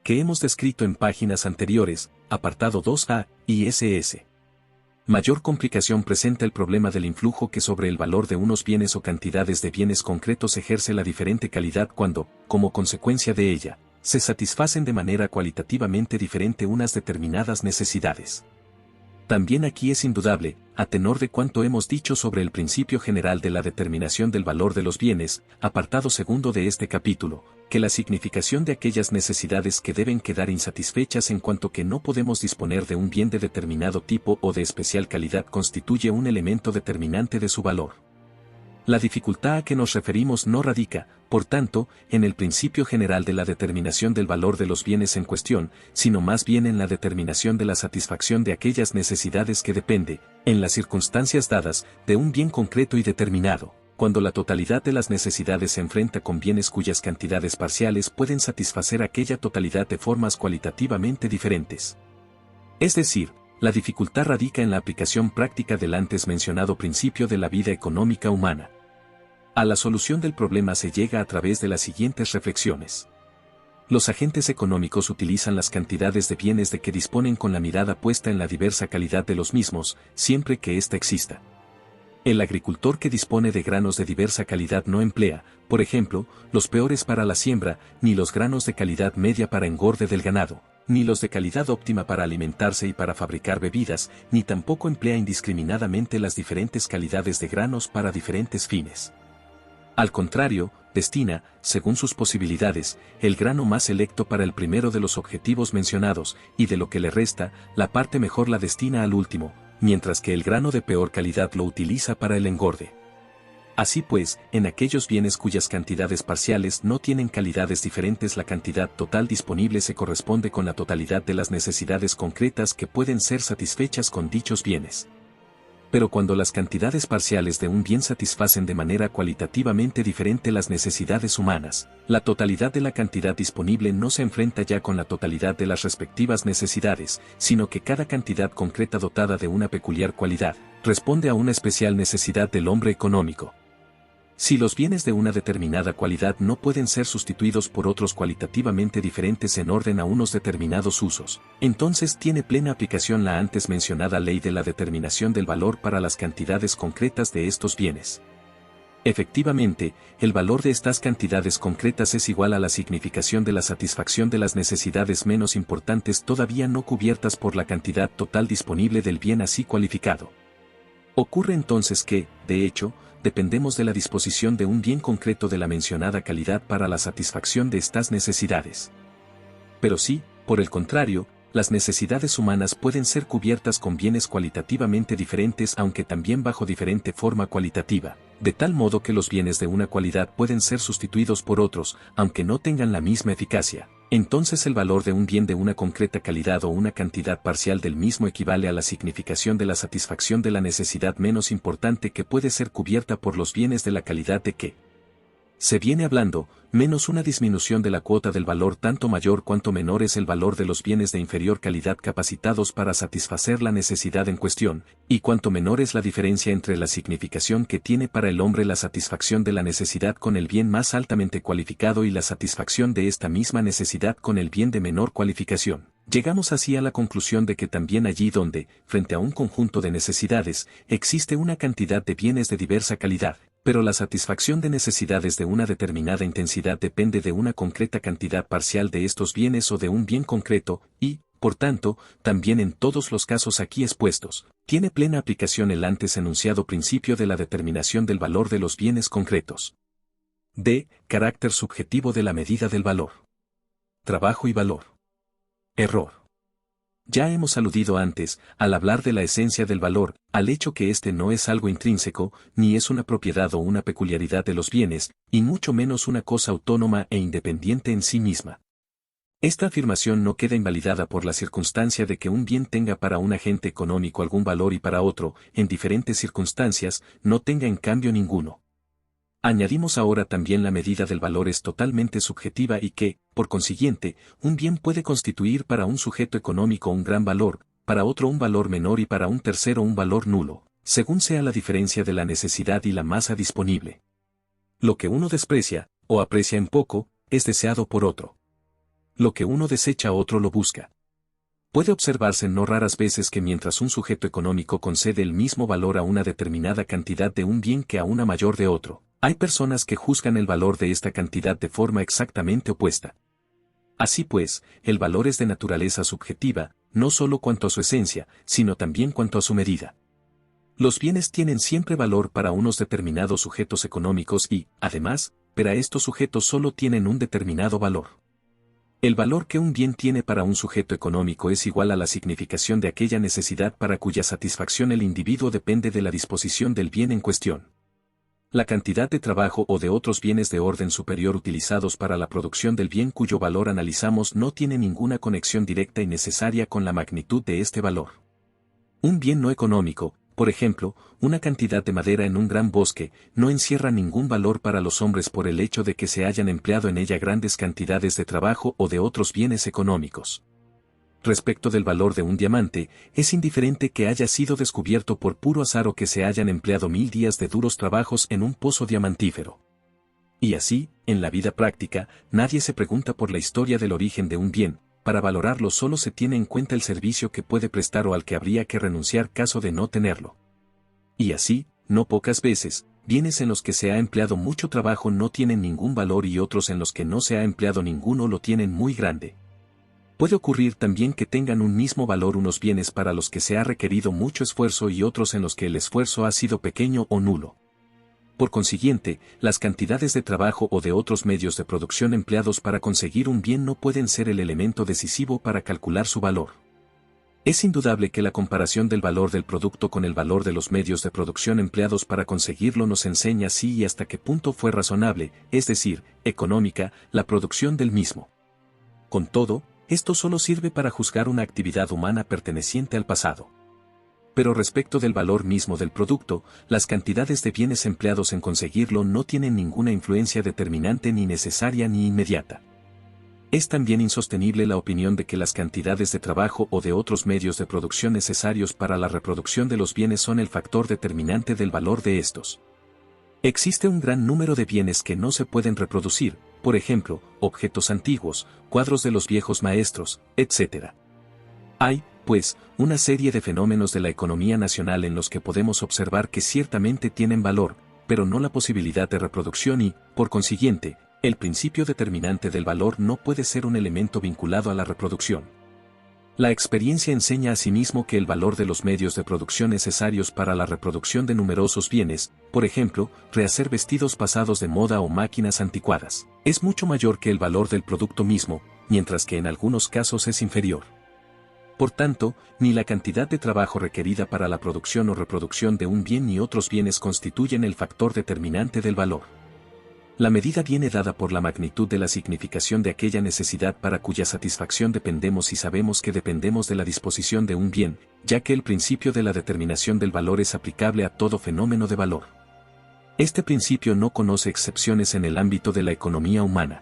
que hemos descrito en páginas anteriores, apartado 2a y ss. Mayor complicación presenta el problema del influjo que sobre el valor de unos bienes o cantidades de bienes concretos ejerce la diferente calidad cuando, como consecuencia de ella, se satisfacen de manera cualitativamente diferente unas determinadas necesidades. También aquí es indudable, a tenor de cuanto hemos dicho sobre el principio general de la determinación del valor de los bienes, apartado segundo de este capítulo, que la significación de aquellas necesidades que deben quedar insatisfechas en cuanto que no podemos disponer de un bien de determinado tipo o de especial calidad constituye un elemento determinante de su valor. La dificultad a que nos referimos no radica, por tanto, en el principio general de la determinación del valor de los bienes en cuestión, sino más bien en la determinación de la satisfacción de aquellas necesidades que depende, en las circunstancias dadas, de un bien concreto y determinado, cuando la totalidad de las necesidades se enfrenta con bienes cuyas cantidades parciales pueden satisfacer aquella totalidad de formas cualitativamente diferentes. Es decir, la dificultad radica en la aplicación práctica del antes mencionado principio de la vida económica humana. A la solución del problema se llega a través de las siguientes reflexiones. Los agentes económicos utilizan las cantidades de bienes de que disponen con la mirada puesta en la diversa calidad de los mismos, siempre que ésta exista. El agricultor que dispone de granos de diversa calidad no emplea, por ejemplo, los peores para la siembra, ni los granos de calidad media para engorde del ganado, ni los de calidad óptima para alimentarse y para fabricar bebidas, ni tampoco emplea indiscriminadamente las diferentes calidades de granos para diferentes fines. Al contrario, destina, según sus posibilidades, el grano más selecto para el primero de los objetivos mencionados, y de lo que le resta, la parte mejor la destina al último, mientras que el grano de peor calidad lo utiliza para el engorde. Así pues, en aquellos bienes cuyas cantidades parciales no tienen calidades diferentes, la cantidad total disponible se corresponde con la totalidad de las necesidades concretas que pueden ser satisfechas con dichos bienes. Pero cuando las cantidades parciales de un bien satisfacen de manera cualitativamente diferente las necesidades humanas, la totalidad de la cantidad disponible no se enfrenta ya con la totalidad de las respectivas necesidades, sino que cada cantidad concreta dotada de una peculiar cualidad, responde a una especial necesidad del hombre económico. Si los bienes de una determinada cualidad no pueden ser sustituidos por otros cualitativamente diferentes en orden a unos determinados usos, entonces tiene plena aplicación la antes mencionada ley de la determinación del valor para las cantidades concretas de estos bienes. Efectivamente, el valor de estas cantidades concretas es igual a la significación de la satisfacción de las necesidades menos importantes todavía no cubiertas por la cantidad total disponible del bien así cualificado. Ocurre entonces que, de hecho, dependemos de la disposición de un bien concreto de la mencionada calidad para la satisfacción de estas necesidades. Pero sí, por el contrario, las necesidades humanas pueden ser cubiertas con bienes cualitativamente diferentes aunque también bajo diferente forma cualitativa, de tal modo que los bienes de una cualidad pueden ser sustituidos por otros, aunque no tengan la misma eficacia. Entonces el valor de un bien de una concreta calidad o una cantidad parcial del mismo equivale a la significación de la satisfacción de la necesidad menos importante que puede ser cubierta por los bienes de la calidad de que se viene hablando, menos una disminución de la cuota del valor tanto mayor cuanto menor es el valor de los bienes de inferior calidad capacitados para satisfacer la necesidad en cuestión, y cuanto menor es la diferencia entre la significación que tiene para el hombre la satisfacción de la necesidad con el bien más altamente cualificado y la satisfacción de esta misma necesidad con el bien de menor cualificación. Llegamos así a la conclusión de que también allí donde, frente a un conjunto de necesidades, existe una cantidad de bienes de diversa calidad, pero la satisfacción de necesidades de una determinada intensidad depende de una concreta cantidad parcial de estos bienes o de un bien concreto, y, por tanto, también en todos los casos aquí expuestos, tiene plena aplicación el antes enunciado principio de la determinación del valor de los bienes concretos. D. Carácter subjetivo de la medida del valor. Trabajo y valor. Error. Ya hemos aludido antes, al hablar de la esencia del valor, al hecho que éste no es algo intrínseco, ni es una propiedad o una peculiaridad de los bienes, y mucho menos una cosa autónoma e independiente en sí misma. Esta afirmación no queda invalidada por la circunstancia de que un bien tenga para un agente económico algún valor y para otro, en diferentes circunstancias, no tenga en cambio ninguno. Añadimos ahora también la medida del valor es totalmente subjetiva y que, por consiguiente, un bien puede constituir para un sujeto económico un gran valor, para otro un valor menor y para un tercero un valor nulo, según sea la diferencia de la necesidad y la masa disponible. Lo que uno desprecia, o aprecia en poco, es deseado por otro. Lo que uno desecha otro lo busca. Puede observarse no raras veces que mientras un sujeto económico concede el mismo valor a una determinada cantidad de un bien que a una mayor de otro, hay personas que juzgan el valor de esta cantidad de forma exactamente opuesta. Así pues, el valor es de naturaleza subjetiva, no solo cuanto a su esencia, sino también cuanto a su medida. Los bienes tienen siempre valor para unos determinados sujetos económicos y, además, para estos sujetos solo tienen un determinado valor. El valor que un bien tiene para un sujeto económico es igual a la significación de aquella necesidad para cuya satisfacción el individuo depende de la disposición del bien en cuestión. La cantidad de trabajo o de otros bienes de orden superior utilizados para la producción del bien cuyo valor analizamos no tiene ninguna conexión directa y necesaria con la magnitud de este valor. Un bien no económico, por ejemplo, una cantidad de madera en un gran bosque, no encierra ningún valor para los hombres por el hecho de que se hayan empleado en ella grandes cantidades de trabajo o de otros bienes económicos. Respecto del valor de un diamante, es indiferente que haya sido descubierto por puro azar o que se hayan empleado 1000 días de duros trabajos en un pozo diamantífero. Y así, en la vida práctica, nadie se pregunta por la historia del origen de un bien, para valorarlo solo se tiene en cuenta el servicio que puede prestar o al que habría que renunciar caso de no tenerlo. Y así, no pocas veces, bienes en los que se ha empleado mucho trabajo no tienen ningún valor y otros en los que no se ha empleado ninguno lo tienen muy grande. Puede ocurrir también que tengan un mismo valor unos bienes para los que se ha requerido mucho esfuerzo y otros en los que el esfuerzo ha sido pequeño o nulo. Por consiguiente, las cantidades de trabajo o de otros medios de producción empleados para conseguir un bien no pueden ser el elemento decisivo para calcular su valor. Es indudable que la comparación del valor del producto con el valor de los medios de producción empleados para conseguirlo nos enseña si y hasta qué punto fue razonable, es decir, económica, la producción del mismo. Con todo, esto solo sirve para juzgar una actividad humana perteneciente al pasado. Pero respecto del valor mismo del producto, las cantidades de bienes empleados en conseguirlo no tienen ninguna influencia determinante ni necesaria ni inmediata. Es también insostenible la opinión de que las cantidades de trabajo o de otros medios de producción necesarios para la reproducción de los bienes son el factor determinante del valor de estos. Existe un gran número de bienes que no se pueden reproducir, por ejemplo, objetos antiguos, cuadros de los viejos maestros, etc. Hay, pues, una serie de fenómenos de la economía nacional en los que podemos observar que ciertamente tienen valor, pero no la posibilidad de reproducción y, por consiguiente, el principio determinante del valor no puede ser un elemento vinculado a la reproducción. La experiencia enseña asimismo que el valor de los medios de producción necesarios para la reproducción de numerosos bienes, por ejemplo, rehacer vestidos pasados de moda o máquinas anticuadas, es mucho mayor que el valor del producto mismo, mientras que en algunos casos es inferior. Por tanto, ni la cantidad de trabajo requerida para la producción o reproducción de un bien ni otros bienes constituyen el factor determinante del valor. La medida viene dada por la magnitud de la significación de aquella necesidad para cuya satisfacción dependemos y sabemos que dependemos de la disposición de un bien, ya que el principio de la determinación del valor es aplicable a todo fenómeno de valor. Este principio no conoce excepciones en el ámbito de la economía humana.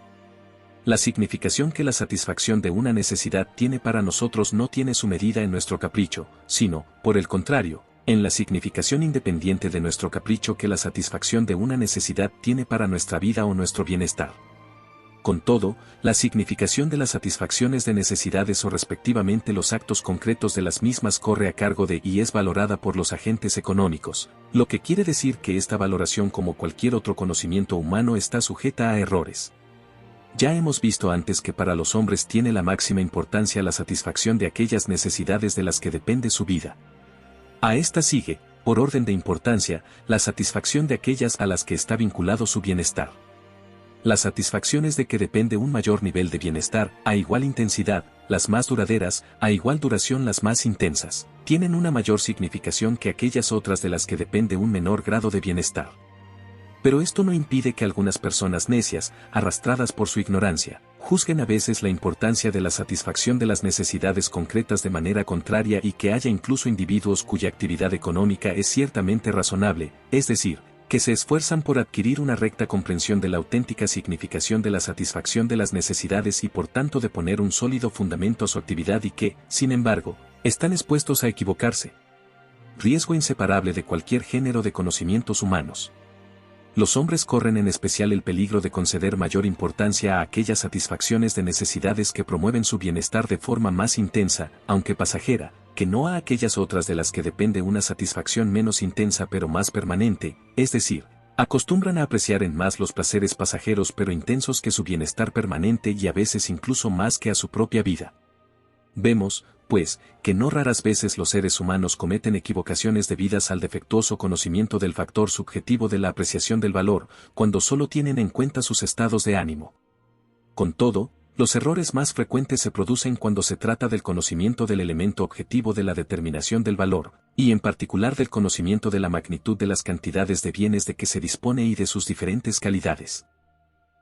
La significación que la satisfacción de una necesidad tiene para nosotros no tiene su medida en nuestro capricho, sino, por el contrario, en la significación independiente de nuestro capricho que la satisfacción de una necesidad tiene para nuestra vida o nuestro bienestar. Con todo, la significación de las satisfacciones de necesidades o respectivamente los actos concretos de las mismas corre a cargo de y es valorada por los agentes económicos, lo que quiere decir que esta valoración como cualquier otro conocimiento humano está sujeta a errores. Ya hemos visto antes que para los hombres tiene la máxima importancia la satisfacción de aquellas necesidades de las que depende su vida. A esta sigue, por orden de importancia, la satisfacción de aquellas a las que está vinculado su bienestar. Las satisfacciones de que depende un mayor nivel de bienestar, a igual intensidad, las más duraderas, a igual duración las más intensas, tienen una mayor significación que aquellas otras de las que depende un menor grado de bienestar. Pero esto no impide que algunas personas necias, arrastradas por su ignorancia, juzguen a veces la importancia de la satisfacción de las necesidades concretas de manera contraria y que haya incluso individuos cuya actividad económica es ciertamente razonable, es decir, que se esfuerzan por adquirir una recta comprensión de la auténtica significación de la satisfacción de las necesidades y por tanto de poner un sólido fundamento a su actividad y que, sin embargo, están expuestos a equivocarse. Riesgo inseparable de cualquier género de conocimientos humanos. Los hombres corren en especial el peligro de conceder mayor importancia a aquellas satisfacciones de necesidades que promueven su bienestar de forma más intensa, aunque pasajera, que no a aquellas otras de las que depende una satisfacción menos intensa pero más permanente, es decir, acostumbran a apreciar en más los placeres pasajeros pero intensos que su bienestar permanente y a veces incluso más que a su propia vida. Vemos, pues, que no raras veces los seres humanos cometen equivocaciones debidas al defectuoso conocimiento del factor subjetivo de la apreciación del valor, cuando solo tienen en cuenta sus estados de ánimo. Con todo, los errores más frecuentes se producen cuando se trata del conocimiento del elemento objetivo de la determinación del valor, y en particular del conocimiento de la magnitud de las cantidades de bienes de que se dispone y de sus diferentes calidades.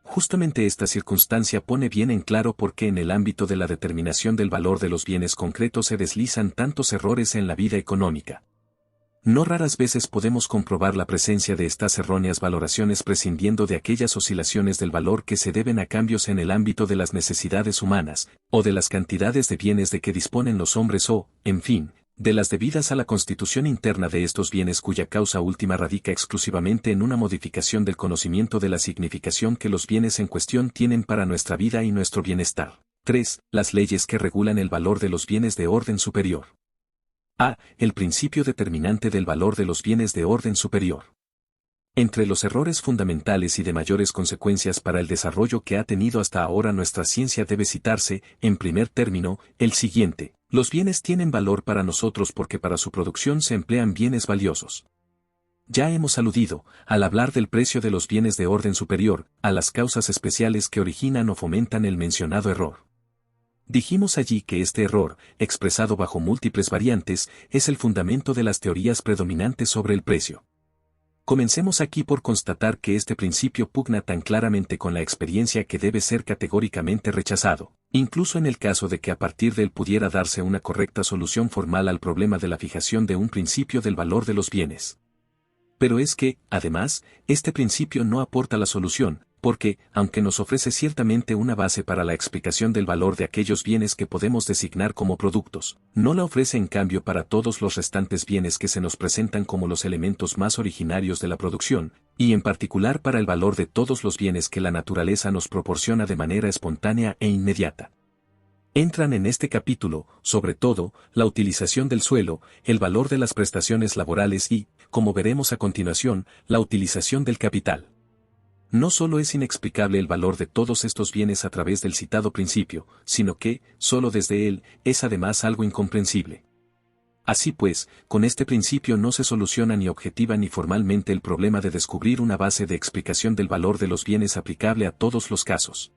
Justamente esta circunstancia pone bien en claro por qué en el ámbito de la determinación del valor de los bienes concretos se deslizan tantos errores en la vida económica. No raras veces podemos comprobar la presencia de estas erróneas valoraciones prescindiendo de aquellas oscilaciones del valor que se deben a cambios en el ámbito de las necesidades humanas, o de las cantidades de bienes de que disponen los hombres o, en fin, de las debidas a la constitución interna de estos bienes cuya causa última radica exclusivamente en una modificación del conocimiento de la significación que los bienes en cuestión tienen para nuestra vida y nuestro bienestar. 3. Las leyes que regulan el valor de los bienes de orden superior. A. El principio determinante del valor de los bienes de orden superior. Entre los errores fundamentales y de mayores consecuencias para el desarrollo que ha tenido hasta ahora nuestra ciencia debe citarse, en primer término, el siguiente: los bienes tienen valor para nosotros porque para su producción se emplean bienes valiosos. Ya hemos aludido, al hablar del precio de los bienes de orden superior, a las causas especiales que originan o fomentan el mencionado error. Dijimos allí que este error, expresado bajo múltiples variantes, es el fundamento de las teorías predominantes sobre el precio. Comencemos aquí por constatar que este principio pugna tan claramente con la experiencia que debe ser categóricamente rechazado, incluso en el caso de que a partir de él pudiera darse una correcta solución formal al problema de la fijación de un principio del valor de los bienes. Pero es que, además, este principio no aporta la solución, porque, aunque nos ofrece ciertamente una base para la explicación del valor de aquellos bienes que podemos designar como productos, no la ofrece en cambio para todos los restantes bienes que se nos presentan como los elementos más originarios de la producción, y en particular para el valor de todos los bienes que la naturaleza nos proporciona de manera espontánea e inmediata. Entran en este capítulo, sobre todo, la utilización del suelo, el valor de las prestaciones laborales y, como veremos a continuación, la utilización del capital. No solo es inexplicable el valor de todos estos bienes a través del citado principio, sino que, solo desde él, es además algo incomprensible. Así pues, con este principio no se soluciona ni objetiva ni formalmente el problema de descubrir una base de explicación del valor de los bienes aplicable a todos los casos.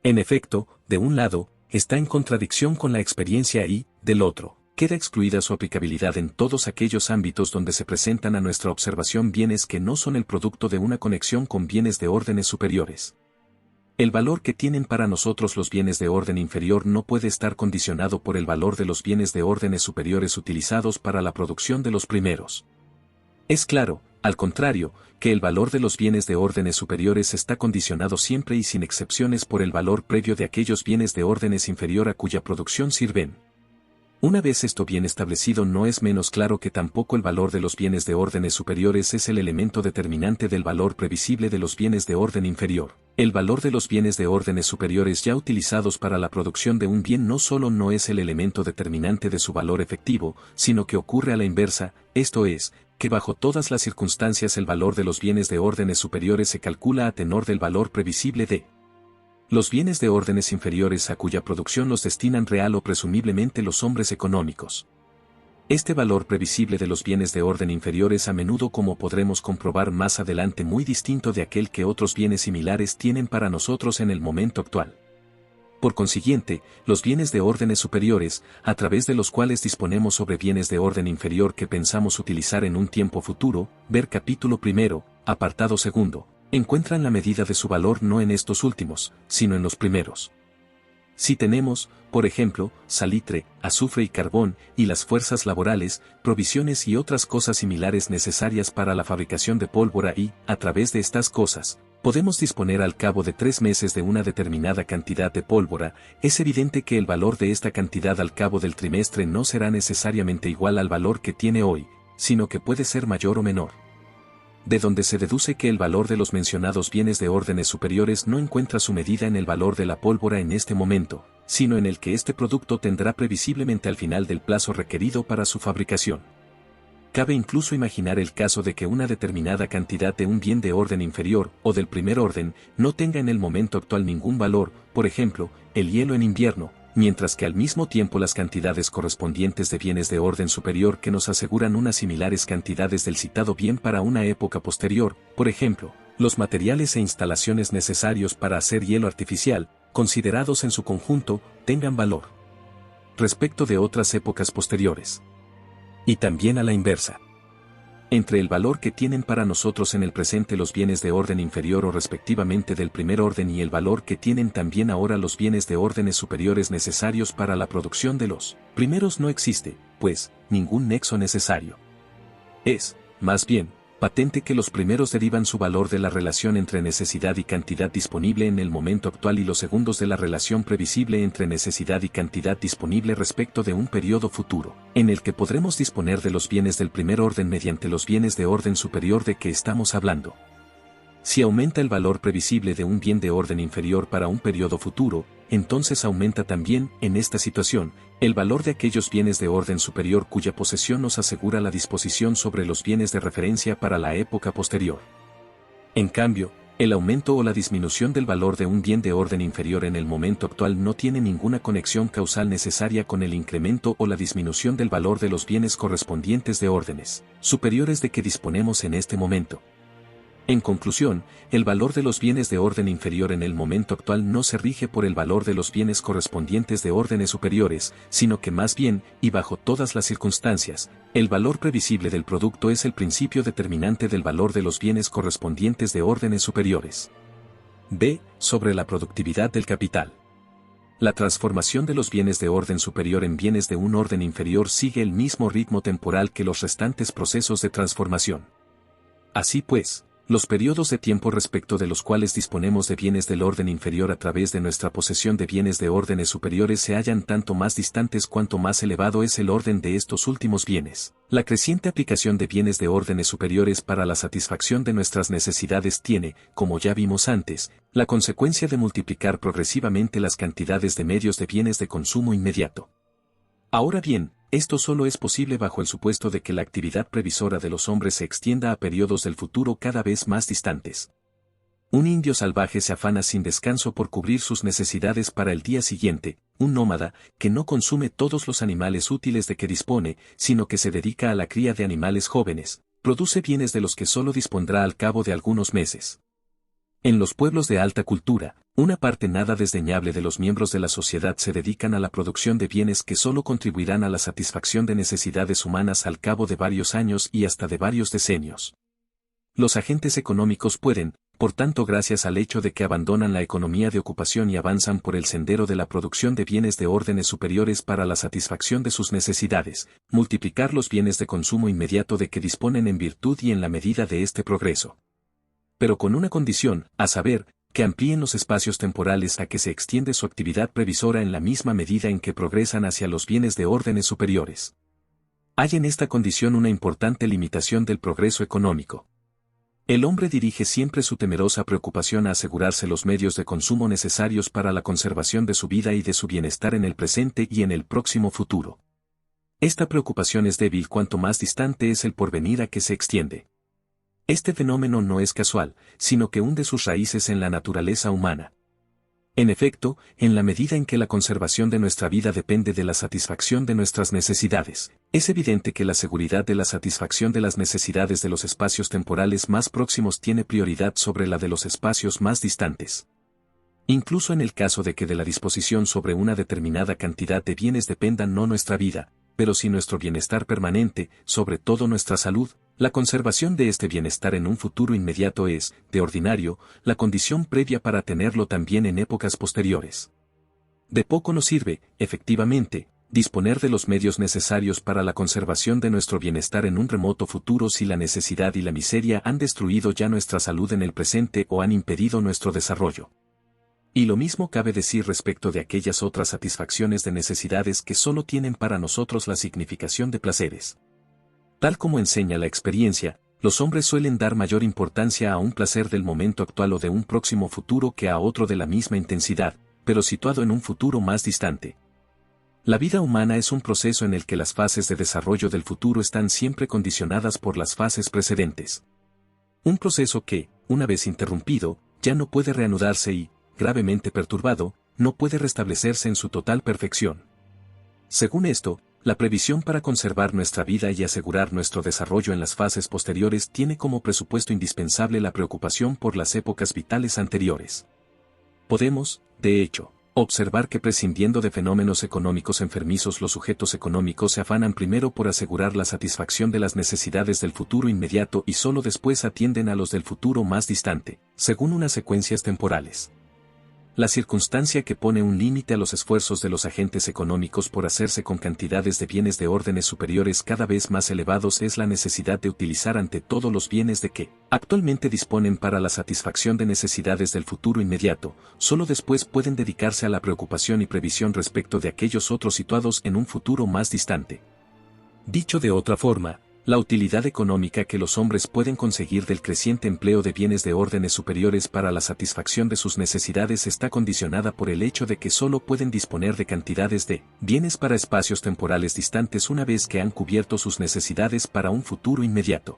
En efecto, de un lado, está en contradicción con la experiencia y, del otro, queda excluida su aplicabilidad en todos aquellos ámbitos donde se presentan a nuestra observación bienes que no son el producto de una conexión con bienes de órdenes superiores. El valor que tienen para nosotros los bienes de orden inferior no puede estar condicionado por el valor de los bienes de órdenes superiores utilizados para la producción de los primeros. Es claro, al contrario, que el valor de los bienes de órdenes superiores está condicionado siempre y sin excepciones por el valor previo de aquellos bienes de órdenes inferior a cuya producción sirven. Una vez esto bien establecido, no es menos claro que tampoco el valor de los bienes de órdenes superiores es el elemento determinante del valor previsible de los bienes de orden inferior. El valor de los bienes de órdenes superiores ya utilizados para la producción de un bien no solo no es el elemento determinante de su valor efectivo, sino que ocurre a la inversa, esto es, que bajo todas las circunstancias el valor de los bienes de órdenes superiores se calcula a tenor del valor previsible de los bienes de órdenes inferiores a cuya producción los destinan real o presumiblemente los hombres económicos. Este valor previsible de los bienes de orden inferior es a menudo, como podremos comprobar más adelante, muy distinto de aquel que otros bienes similares tienen para nosotros en el momento actual. Por consiguiente, los bienes de órdenes superiores, a través de los cuales disponemos sobre bienes de orden inferior que pensamos utilizar en un tiempo futuro, ver capítulo primero, apartado segundo, encuentran la medida de su valor no en estos últimos, sino en los primeros. Si tenemos, por ejemplo, salitre, azufre y carbón, y las fuerzas laborales, provisiones y otras cosas similares necesarias para la fabricación de pólvora y, a través de estas cosas, podemos disponer al cabo de 3 meses de una determinada cantidad de pólvora, es evidente que el valor de esta cantidad al cabo del trimestre no será necesariamente igual al valor que tiene hoy, sino que puede ser mayor o menor. De donde se deduce que el valor de los mencionados bienes de órdenes superiores no encuentra su medida en el valor de la pólvora en este momento, sino en el que este producto tendrá previsiblemente al final del plazo requerido para su fabricación. Cabe incluso imaginar el caso de que una determinada cantidad de un bien de orden inferior o del primer orden no tenga en el momento actual ningún valor, por ejemplo, el hielo en invierno, mientras que al mismo tiempo las cantidades correspondientes de bienes de orden superior que nos aseguran unas similares cantidades del citado bien para una época posterior, por ejemplo, los materiales e instalaciones necesarios para hacer hielo artificial, considerados en su conjunto, tengan valor respecto de otras épocas posteriores. Y también a la inversa. Entre el valor que tienen para nosotros en el presente los bienes de orden inferior o respectivamente del primer orden y el valor que tienen también ahora los bienes de órdenes superiores necesarios para la producción de los primeros no existe, pues, ningún nexo necesario. Es, más bien, patente que los primeros derivan su valor de la relación entre necesidad y cantidad disponible en el momento actual y los segundos de la relación previsible entre necesidad y cantidad disponible respecto de un periodo futuro, en el que podremos disponer de los bienes del primer orden mediante los bienes de orden superior de que estamos hablando. Si aumenta el valor previsible de un bien de orden inferior para un periodo futuro, entonces aumenta también, en esta situación, el valor de aquellos bienes de orden superior cuya posesión nos asegura la disposición sobre los bienes de referencia para la época posterior. En cambio, el aumento o la disminución del valor de un bien de orden inferior en el momento actual no tiene ninguna conexión causal necesaria con el incremento o la disminución del valor de los bienes correspondientes de órdenes superiores de que disponemos en este momento. En conclusión, el valor de los bienes de orden inferior en el momento actual no se rige por el valor de los bienes correspondientes de órdenes superiores, sino que más bien, y bajo todas las circunstancias, el valor previsible del producto es el principio determinante del valor de los bienes correspondientes de órdenes superiores. B. Sobre la productividad del capital. La transformación de los bienes de orden superior en bienes de un orden inferior sigue el mismo ritmo temporal que los restantes procesos de transformación. Así pues, los periodos de tiempo respecto de los cuales disponemos de bienes del orden inferior a través de nuestra posesión de bienes de órdenes superiores se hallan tanto más distantes cuanto más elevado es el orden de estos últimos bienes. La creciente aplicación de bienes de órdenes superiores para la satisfacción de nuestras necesidades tiene, como ya vimos antes, la consecuencia de multiplicar progresivamente las cantidades de medios de bienes de consumo inmediato. Ahora bien, esto solo es posible bajo el supuesto de que la actividad previsora de los hombres se extienda a periodos del futuro cada vez más distantes. Un indio salvaje se afana sin descanso por cubrir sus necesidades para el día siguiente, un nómada, que no consume todos los animales útiles de que dispone, sino que se dedica a la cría de animales jóvenes, produce bienes de los que solo dispondrá al cabo de algunos meses. En los pueblos de alta cultura, una parte nada desdeñable de los miembros de la sociedad se dedican a la producción de bienes que solo contribuirán a la satisfacción de necesidades humanas al cabo de varios años y hasta de varios decenios. Los agentes económicos pueden, por tanto, gracias al hecho de que abandonan la economía de ocupación y avanzan por el sendero de la producción de bienes de órdenes superiores para la satisfacción de sus necesidades, multiplicar los bienes de consumo inmediato de que disponen en virtud y en la medida de este progreso. Pero con una condición, a saber, que amplíen los espacios temporales a que se extiende su actividad previsora en la misma medida en que progresan hacia los bienes de órdenes superiores. Hay en esta condición una importante limitación del progreso económico. El hombre dirige siempre su temerosa preocupación a asegurarse los medios de consumo necesarios para la conservación de su vida y de su bienestar en el presente y en el próximo futuro. Esta preocupación es débil cuanto más distante es el porvenir a que se extiende. Este fenómeno no es casual, sino que hunde sus raíces en la naturaleza humana. En efecto, en la medida en que la conservación de nuestra vida depende de la satisfacción de nuestras necesidades, es evidente que la seguridad de la satisfacción de las necesidades de los espacios temporales más próximos tiene prioridad sobre la de los espacios más distantes. Incluso en el caso de que de la disposición sobre una determinada cantidad de bienes dependa no nuestra vida, pero sí nuestro bienestar permanente, sobre todo nuestra salud, la conservación de este bienestar en un futuro inmediato es, de ordinario, la condición previa para tenerlo también en épocas posteriores. De poco nos sirve, efectivamente, disponer de los medios necesarios para la conservación de nuestro bienestar en un remoto futuro si la necesidad y la miseria han destruido ya nuestra salud en el presente o han impedido nuestro desarrollo. Y lo mismo cabe decir respecto de aquellas otras satisfacciones de necesidades que solo tienen para nosotros la significación de placeres. Tal como enseña la experiencia, los hombres suelen dar mayor importancia a un placer del momento actual o de un próximo futuro que a otro de la misma intensidad, pero situado en un futuro más distante. La vida humana es un proceso en el que las fases de desarrollo del futuro están siempre condicionadas por las fases precedentes. Un proceso que, una vez interrumpido, ya no puede reanudarse y, gravemente perturbado, no puede restablecerse en su total perfección. Según esto, la previsión para conservar nuestra vida y asegurar nuestro desarrollo en las fases posteriores tiene como presupuesto indispensable la preocupación por las épocas vitales anteriores. Podemos, de hecho, observar que prescindiendo de fenómenos económicos enfermizos los sujetos económicos se afanan primero por asegurar la satisfacción de las necesidades del futuro inmediato y solo después atienden a los del futuro más distante, según unas secuencias temporales. La circunstancia que pone un límite a los esfuerzos de los agentes económicos por hacerse con cantidades de bienes de órdenes superiores cada vez más elevados es la necesidad de utilizar ante todo los bienes de que actualmente disponen para la satisfacción de necesidades del futuro inmediato, solo después pueden dedicarse a la preocupación y previsión respecto de aquellos otros situados en un futuro más distante. Dicho de otra forma, la utilidad económica que los hombres pueden conseguir del creciente empleo de bienes de órdenes superiores para la satisfacción de sus necesidades está condicionada por el hecho de que solo pueden disponer de cantidades de bienes para espacios temporales distantes una vez que han cubierto sus necesidades para un futuro inmediato.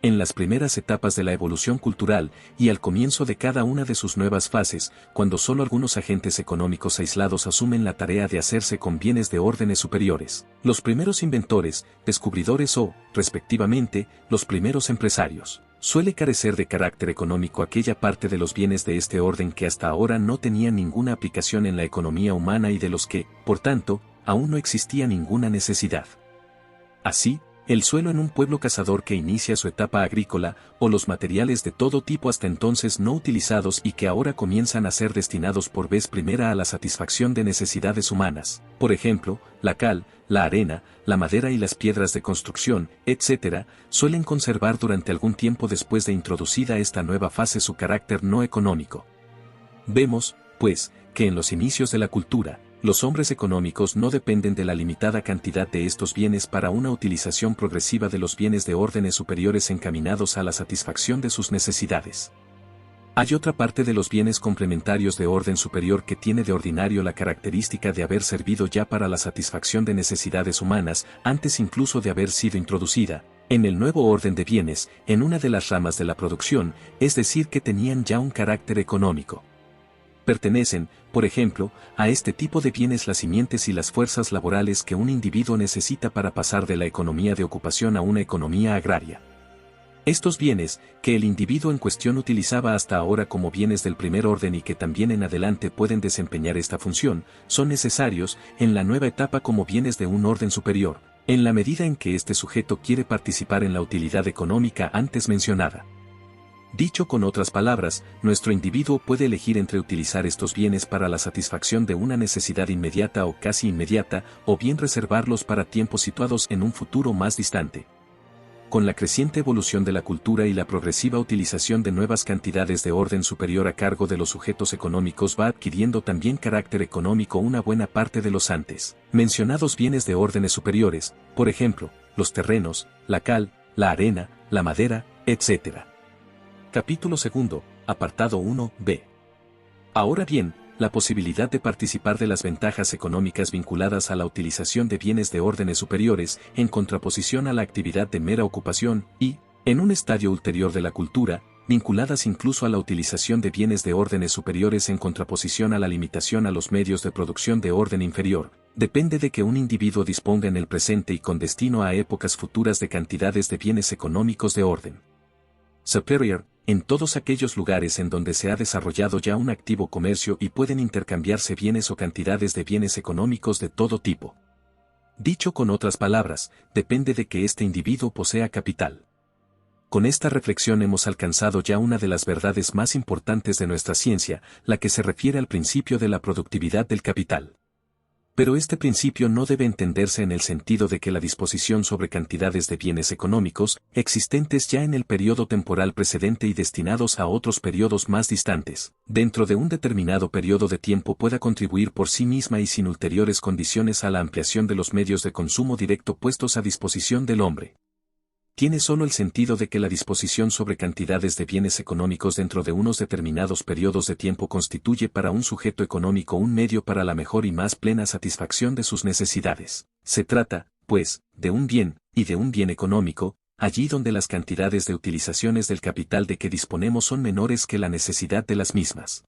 En las primeras etapas de la evolución cultural y al comienzo de cada una de sus nuevas fases, cuando solo algunos agentes económicos aislados asumen la tarea de hacerse con bienes de órdenes superiores, los primeros inventores, descubridores o, respectivamente, los primeros empresarios, suele carecer de carácter económico aquella parte de los bienes de este orden que hasta ahora no tenían ninguna aplicación en la economía humana y de los que, por tanto, aún no existía ninguna necesidad. Así, el suelo en un pueblo cazador que inicia su etapa agrícola, o los materiales de todo tipo hasta entonces no utilizados y que ahora comienzan a ser destinados por vez primera a la satisfacción de necesidades humanas, por ejemplo, la cal, la arena, la madera y las piedras de construcción, etc., suelen conservar durante algún tiempo después de introducida esta nueva fase su carácter no económico. Vemos, pues, que en los inicios de la cultura, los hombres económicos no dependen de la limitada cantidad de estos bienes para una utilización progresiva de los bienes de órdenes superiores encaminados a la satisfacción de sus necesidades. Hay otra parte de los bienes complementarios de orden superior que tiene de ordinario la característica de haber servido ya para la satisfacción de necesidades humanas antes incluso de haber sido introducida, en el nuevo orden de bienes, en una de las ramas de la producción, es decir que tenían ya un carácter económico. Pertenecen, por ejemplo, a este tipo de bienes las simientes y las fuerzas laborales que un individuo necesita para pasar de la economía de ocupación a una economía agraria. Estos bienes, que el individuo en cuestión utilizaba hasta ahora como bienes del primer orden y que también en adelante pueden desempeñar esta función, son necesarios, en la nueva etapa como bienes de un orden superior, en la medida en que este sujeto quiere participar en la utilidad económica antes mencionada. Dicho con otras palabras, nuestro individuo puede elegir entre utilizar estos bienes para la satisfacción de una necesidad inmediata o casi inmediata, o bien reservarlos para tiempos situados en un futuro más distante. Con la creciente evolución de la cultura y la progresiva utilización de nuevas cantidades de orden superior a cargo de los sujetos económicos va adquiriendo también carácter económico una buena parte de los antes mencionados bienes de órdenes superiores, por ejemplo, los terrenos, la cal, la arena, la madera, etc. Capítulo 2, apartado 1b. Ahora bien, la posibilidad de participar de las ventajas económicas vinculadas a la utilización de bienes de órdenes superiores, en contraposición a la actividad de mera ocupación, y, en un estadio ulterior de la cultura, vinculadas incluso a la utilización de bienes de órdenes superiores en contraposición a la limitación a los medios de producción de orden inferior, depende de que un individuo disponga en el presente y con destino a épocas futuras de cantidades de bienes económicos de orden superior, en todos aquellos lugares en donde se ha desarrollado ya un activo comercio y pueden intercambiarse bienes o cantidades de bienes económicos de todo tipo. Dicho con otras palabras, depende de que este individuo posea capital. Con esta reflexión hemos alcanzado ya una de las verdades más importantes de nuestra ciencia, la que se refiere al principio de la productividad del capital. Pero este principio no debe entenderse en el sentido de que la disposición sobre cantidades de bienes económicos, existentes ya en el periodo temporal precedente y destinados a otros periodos más distantes, dentro de un determinado periodo de tiempo pueda contribuir por sí misma y sin ulteriores condiciones a la ampliación de los medios de consumo directo puestos a disposición del hombre. Tiene solo el sentido de que la disposición sobre cantidades de bienes económicos dentro de unos determinados periodos de tiempo constituye para un sujeto económico un medio para la mejor y más plena satisfacción de sus necesidades. Se trata, pues, de un bien, y de un bien económico, allí donde las cantidades de utilizaciones del capital de que disponemos son menores que la necesidad de las mismas.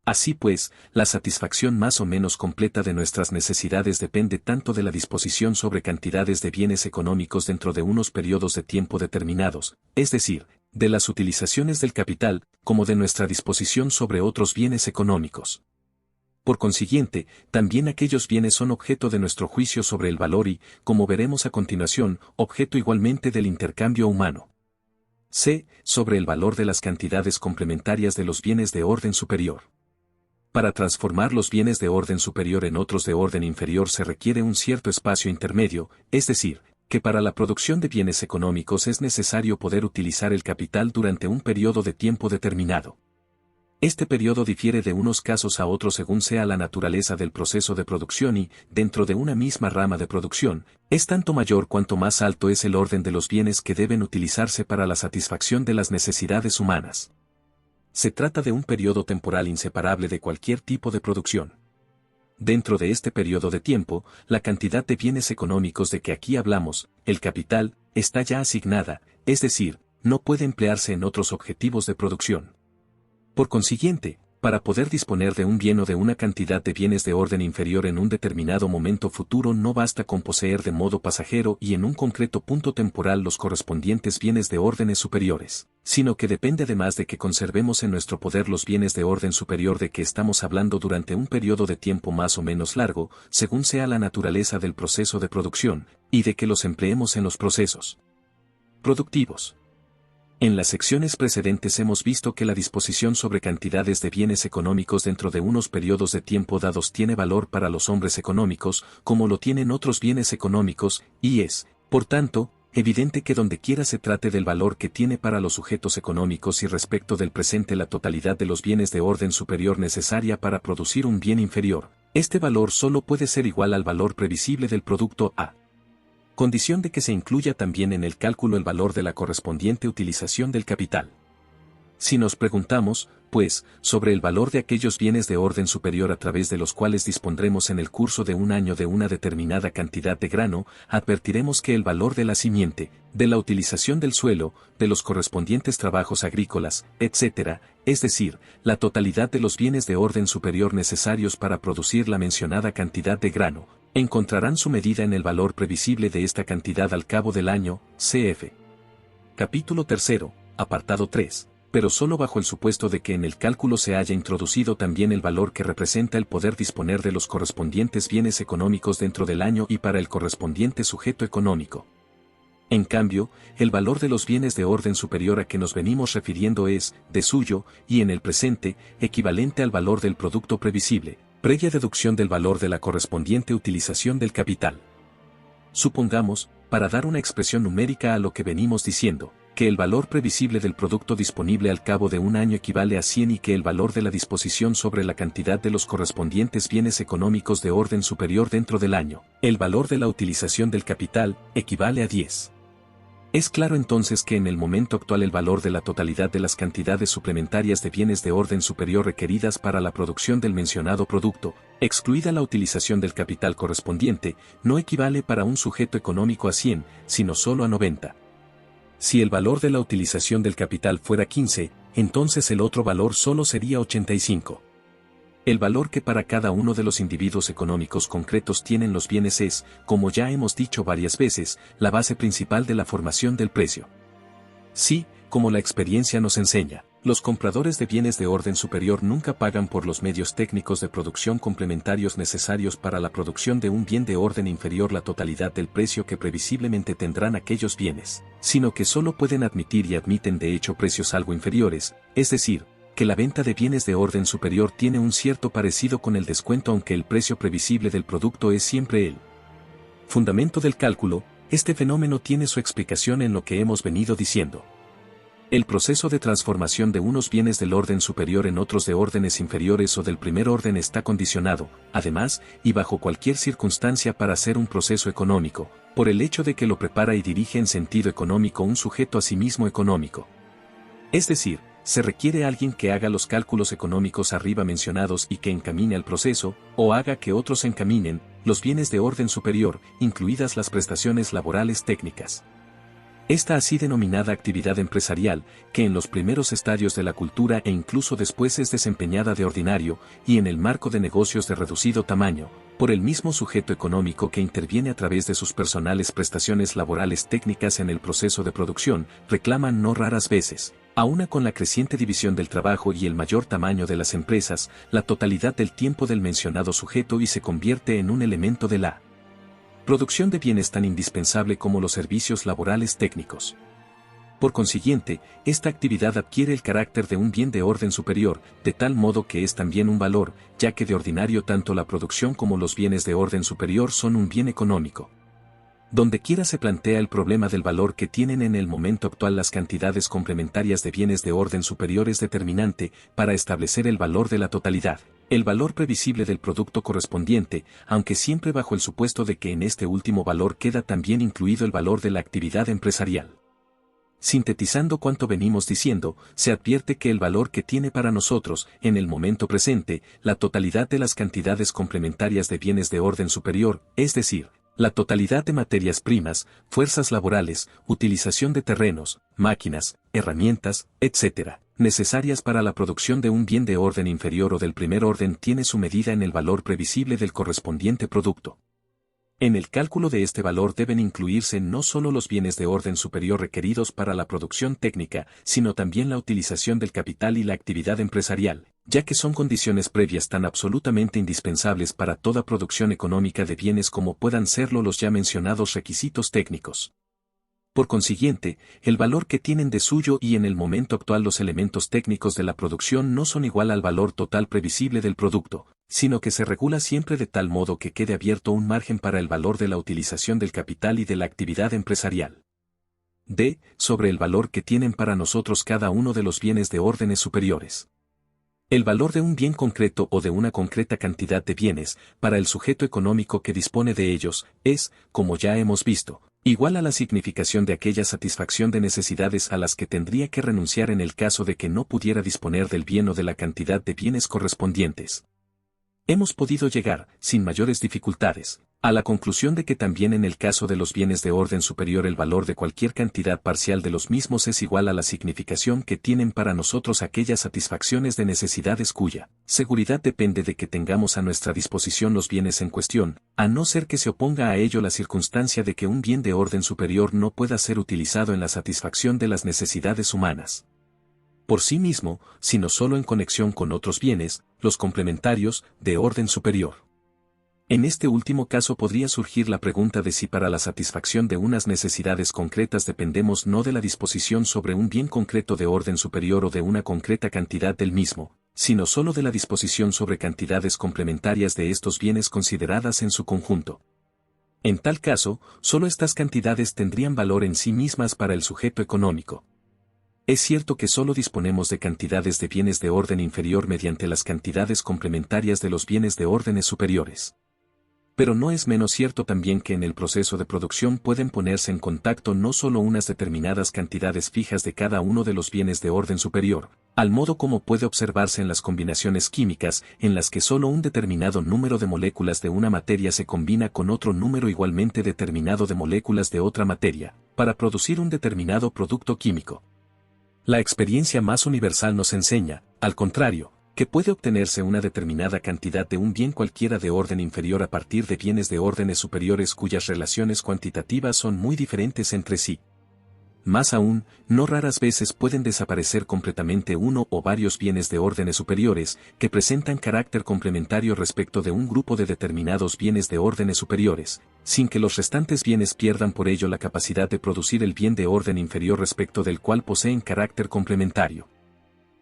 Así pues, la satisfacción más o menos completa de nuestras necesidades depende tanto de la disposición sobre cantidades de bienes económicos dentro de unos periodos de tiempo determinados, es decir, de las utilizaciones del capital, como de nuestra disposición sobre otros bienes económicos. Por consiguiente, también aquellos bienes son objeto de nuestro juicio sobre el valor y, como veremos a continuación, objeto igualmente del intercambio humano. C. Sobre el valor de las cantidades complementarias de los bienes de orden superior. Para transformar los bienes de orden superior en otros de orden inferior se requiere un cierto espacio intermedio, es decir, que para la producción de bienes económicos es necesario poder utilizar el capital durante un periodo de tiempo determinado. Este periodo difiere de unos casos a otros según sea la naturaleza del proceso de producción y, dentro de una misma rama de producción, es tanto mayor cuanto más alto es el orden de los bienes que deben utilizarse para la satisfacción de las necesidades humanas. Se trata de un periodo temporal inseparable de cualquier tipo de producción. Dentro de este periodo de tiempo, la cantidad de bienes económicos de que aquí hablamos, el capital, está ya asignada, es decir, no puede emplearse en otros objetivos de producción. Por consiguiente, Para poder disponer de un bien o de una cantidad de bienes de orden inferior en un determinado momento futuro no basta con poseer de modo pasajero y en un concreto punto temporal los correspondientes bienes de órdenes superiores, sino que depende además de que conservemos en nuestro poder los bienes de orden superior de que estamos hablando durante un periodo de tiempo más o menos largo, según sea la naturaleza del proceso de producción, y de que los empleemos en los procesos productivos. En las secciones precedentes hemos visto que la disposición sobre cantidades de bienes económicos dentro de unos periodos de tiempo dados tiene valor para los hombres económicos, como lo tienen otros bienes económicos, y es, por tanto, evidente que dondequiera se trate del valor que tiene para los sujetos económicos y respecto del presente la totalidad de los bienes de orden superior necesaria para producir un bien inferior, este valor solo puede ser igual al valor previsible del producto A. Condición de que se incluya también en el cálculo el valor de la correspondiente utilización del capital. Si nos preguntamos, pues, sobre el valor de aquellos bienes de orden superior a través de los cuales dispondremos en el curso de un año de una determinada cantidad de grano, advertiremos que el valor de la simiente, de la utilización del suelo, de los correspondientes trabajos agrícolas, etc., es decir, la totalidad de los bienes de orden superior necesarios para producir la mencionada cantidad de grano, encontrarán su medida en el valor previsible de esta cantidad al cabo del año, cf. Capítulo 3, apartado 3, pero solo bajo el supuesto de que en el cálculo se haya introducido también el valor que representa el poder disponer de los correspondientes bienes económicos dentro del año y para el correspondiente sujeto económico. En cambio, el valor de los bienes de orden superior a que nos venimos refiriendo es, de suyo, y en el presente, equivalente al valor del producto previsible, previa deducción del valor de la correspondiente utilización del capital. Supongamos, para dar una expresión numérica a lo que venimos diciendo, que el valor previsible del producto disponible al cabo de un año equivale a 100 y que el valor de la disposición sobre la cantidad de los correspondientes bienes económicos de orden superior dentro del año, el valor de la utilización del capital, equivale a 10. Es claro entonces que en el momento actual el valor de la totalidad de las cantidades suplementarias de bienes de orden superior requeridas para la producción del mencionado producto, excluida la utilización del capital correspondiente, no equivale para un sujeto económico a 100, sino solo a 90. Si el valor de la utilización del capital fuera 15, entonces el otro valor solo sería 85. El valor que para cada uno de los individuos económicos concretos tienen los bienes es, como ya hemos dicho varias veces, la base principal de la formación del precio. Sí, como la experiencia nos enseña, los compradores de bienes de orden superior nunca pagan por los medios técnicos de producción complementarios necesarios para la producción de un bien de orden inferior la totalidad del precio que previsiblemente tendrán aquellos bienes, sino que solo pueden admitir y admiten de hecho precios algo inferiores, es decir, que la venta de bienes de orden superior tiene un cierto parecido con el descuento aunque el precio previsible del producto es siempre el fundamento del cálculo. Este fenómeno tiene su explicación en lo que hemos venido diciendo. El proceso de transformación de unos bienes del orden superior en otros de órdenes inferiores o del primer orden está condicionado, además, y bajo cualquier circunstancia para ser un proceso económico, por el hecho de que lo prepara y dirige en sentido económico un sujeto a sí mismo económico. Es decir, se requiere alguien que haga los cálculos económicos arriba mencionados y que encamine al proceso, o haga que otros encaminen, los bienes de orden superior, incluidas las prestaciones laborales técnicas. Esta así denominada actividad empresarial, que en los primeros estadios de la cultura e incluso después es desempeñada de ordinario, y en el marco de negocios de reducido tamaño, por el mismo sujeto económico que interviene a través de sus personales prestaciones laborales técnicas en el proceso de producción, reclaman no raras veces, aúna con la creciente división del trabajo y el mayor tamaño de las empresas, la totalidad del tiempo del mencionado sujeto y se convierte en un elemento de la producción de bienes tan indispensable como los servicios laborales técnicos. Por consiguiente, esta actividad adquiere el carácter de un bien de orden superior, de tal modo que es también un valor, ya que de ordinario tanto la producción como los bienes de orden superior son un bien económico. Dondequiera se plantea el problema del valor que tienen en el momento actual las cantidades complementarias de bienes de orden superior es determinante para establecer el valor de la totalidad, el valor previsible del producto correspondiente, aunque siempre bajo el supuesto de que en este último valor queda también incluido el valor de la actividad empresarial. Sintetizando cuanto venimos diciendo, se advierte que el valor que tiene para nosotros, en el momento presente, la totalidad de las cantidades complementarias de bienes de orden superior, es decir, la totalidad de materias primas, fuerzas laborales, utilización de terrenos, máquinas, herramientas, etc., necesarias para la producción de un bien de orden inferior o del primer orden tiene su medida en el valor previsible del correspondiente producto. En el cálculo de este valor deben incluirse no solo los bienes de orden superior requeridos para la producción técnica, sino también la utilización del capital y la actividad empresarial, ya que son condiciones previas tan absolutamente indispensables para toda producción económica de bienes como puedan serlo los ya mencionados requisitos técnicos. Por consiguiente, el valor que tienen de suyo y en el momento actual los elementos técnicos de la producción no son igual al valor total previsible del producto, sino que se regula siempre de tal modo que quede abierto un margen para el valor de la utilización del capital y de la actividad empresarial. D. Sobre el valor que tienen para nosotros cada uno de los bienes de órdenes superiores. El valor de un bien concreto o de una concreta cantidad de bienes, para el sujeto económico que dispone de ellos, es, como ya hemos visto, igual a la significación de aquella satisfacción de necesidades a las que tendría que renunciar en el caso de que no pudiera disponer del bien o de la cantidad de bienes correspondientes. Hemos podido llegar, sin mayores dificultades, a la conclusión de que también en el caso de los bienes de orden superior el valor de cualquier cantidad parcial de los mismos es igual a la significación que tienen para nosotros aquellas satisfacciones de necesidades cuya seguridad depende de que tengamos a nuestra disposición los bienes en cuestión, a no ser que se oponga a ello la circunstancia de que un bien de orden superior no pueda ser utilizado en la satisfacción de las necesidades humanas por sí mismo, sino solo en conexión con otros bienes, los complementarios, de orden superior. En este último caso podría surgir la pregunta de si para la satisfacción de unas necesidades concretas dependemos no de la disposición sobre un bien concreto de orden superior o de una concreta cantidad del mismo, sino solo de la disposición sobre cantidades complementarias de estos bienes consideradas en su conjunto. En tal caso, solo estas cantidades tendrían valor en sí mismas para el sujeto económico. Es cierto que solo disponemos de cantidades de bienes de orden inferior mediante las cantidades complementarias de los bienes de órdenes superiores. Pero no es menos cierto también que en el proceso de producción pueden ponerse en contacto no solo unas determinadas cantidades fijas de cada uno de los bienes de orden superior, al modo como puede observarse en las combinaciones químicas, en las que solo un determinado número de moléculas de una materia se combina con otro número igualmente determinado de moléculas de otra materia, para producir un determinado producto químico. La experiencia más universal nos enseña, al contrario, que puede obtenerse una determinada cantidad de un bien cualquiera de orden inferior a partir de bienes de órdenes superiores cuyas relaciones cuantitativas son muy diferentes entre sí. Más aún, no raras veces pueden desaparecer completamente uno o varios bienes de órdenes superiores, que presentan carácter complementario respecto de un grupo de determinados bienes de órdenes superiores, sin que los restantes bienes pierdan por ello la capacidad de producir el bien de orden inferior respecto del cual poseen carácter complementario.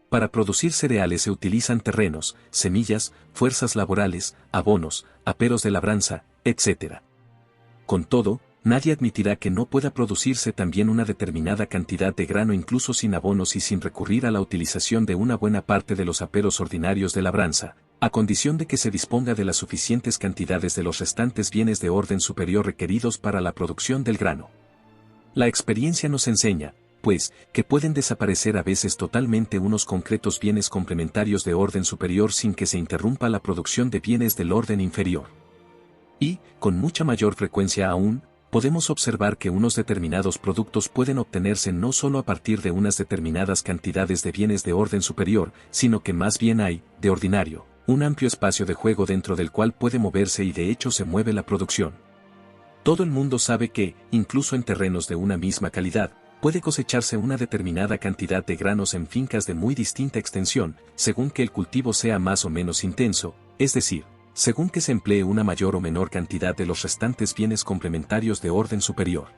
Para producir cereales se utilizan terrenos, semillas, fuerzas laborales, abonos, aperos de labranza, etc. Con todo, nadie admitirá que no pueda producirse también una determinada cantidad de grano incluso sin abonos y sin recurrir a la utilización de una buena parte de los aperos ordinarios de labranza, a condición de que se disponga de las suficientes cantidades de los restantes bienes de orden superior requeridos para la producción del grano. La experiencia nos enseña, pues, que pueden desaparecer a veces totalmente unos concretos bienes complementarios de orden superior sin que se interrumpa la producción de bienes del orden inferior. Y, con mucha mayor frecuencia aún, podemos observar que unos determinados productos pueden obtenerse no solo a partir de unas determinadas cantidades de bienes de orden superior, sino que más bien hay, de ordinario, un amplio espacio de juego dentro del cual puede moverse y de hecho se mueve la producción. Todo el mundo sabe que, incluso en terrenos de una misma calidad, puede cosecharse una determinada cantidad de granos en fincas de muy distinta extensión, según que el cultivo sea más o menos intenso, es decir, según que se emplee una mayor o menor cantidad de los restantes bienes complementarios de orden superior.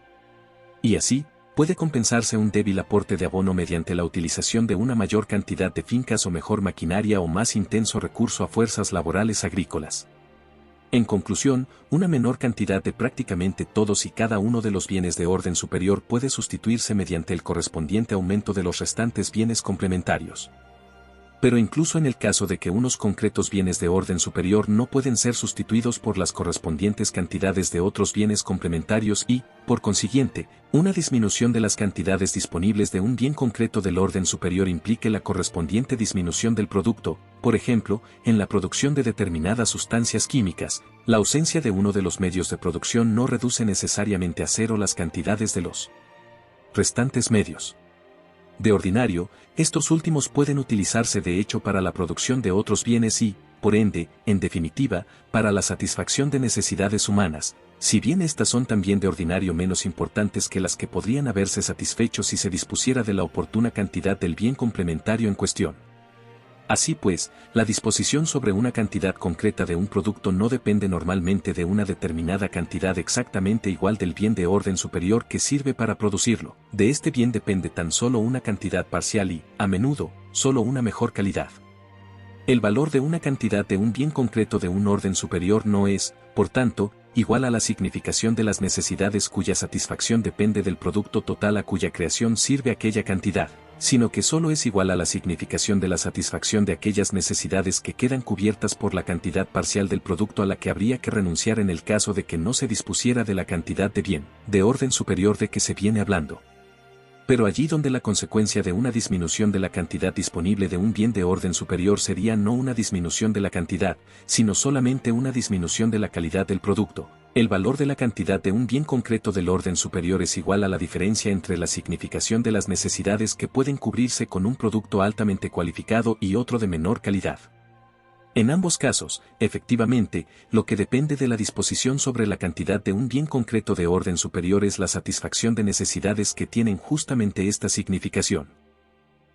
Y así, puede compensarse un débil aporte de abono mediante la utilización de una mayor cantidad de fincas o mejor maquinaria o más intenso recurso a fuerzas laborales agrícolas. En conclusión, una menor cantidad de prácticamente todos y cada uno de los bienes de orden superior puede sustituirse mediante el correspondiente aumento de los restantes bienes complementarios. Pero incluso en el caso de que unos concretos bienes de orden superior no pueden ser sustituidos por las correspondientes cantidades de otros bienes complementarios y, por consiguiente, una disminución de las cantidades disponibles de un bien concreto del orden superior implique la correspondiente disminución del producto, por ejemplo, en la producción de determinadas sustancias químicas, la ausencia de uno de los medios de producción no reduce necesariamente a cero las cantidades de los restantes medios. De ordinario, estos últimos pueden utilizarse de hecho para la producción de otros bienes y, por ende, en definitiva, para la satisfacción de necesidades humanas, si bien estas son también de ordinario menos importantes que las que podrían haberse satisfecho si se dispusiera de la oportuna cantidad del bien complementario en cuestión. Así pues, la disposición sobre una cantidad concreta de un producto no depende normalmente de una determinada cantidad exactamente igual del bien de orden superior que sirve para producirlo. De este bien depende tan solo una cantidad parcial y, a menudo, solo una mejor calidad. El valor de una cantidad de un bien concreto de un orden superior no es, por tanto, igual a la significación de las necesidades cuya satisfacción depende del producto total a cuya creación sirve aquella cantidad, sino que solo es igual a la significación de la satisfacción de aquellas necesidades que quedan cubiertas por la cantidad parcial del producto a la que habría que renunciar en el caso de que no se dispusiera de la cantidad de bien, de orden superior de que se viene hablando. Pero allí donde la consecuencia de una disminución de la cantidad disponible de un bien de orden superior sería no una disminución de la cantidad, sino solamente una disminución de la calidad del producto, el valor de la cantidad de un bien concreto del orden superior es igual a la diferencia entre la significación de las necesidades que pueden cubrirse con un producto altamente cualificado y otro de menor calidad. En ambos casos, efectivamente, lo que depende de la disposición sobre la cantidad de un bien concreto de orden superior es la satisfacción de necesidades que tienen justamente esta significación.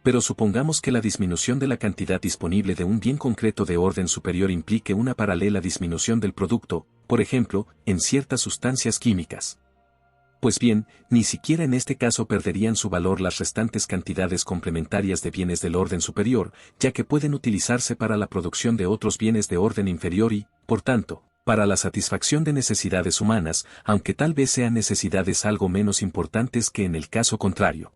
Pero supongamos que la disminución de la cantidad disponible de un bien concreto de orden superior implique una paralela disminución del producto, por ejemplo, en ciertas sustancias químicas. Pues bien, ni siquiera en este caso perderían su valor las restantes cantidades complementarias de bienes del orden superior, ya que pueden utilizarse para la producción de otros bienes de orden inferior y, por tanto, para la satisfacción de necesidades humanas, aunque tal vez sean necesidades algo menos importantes que en el caso contrario.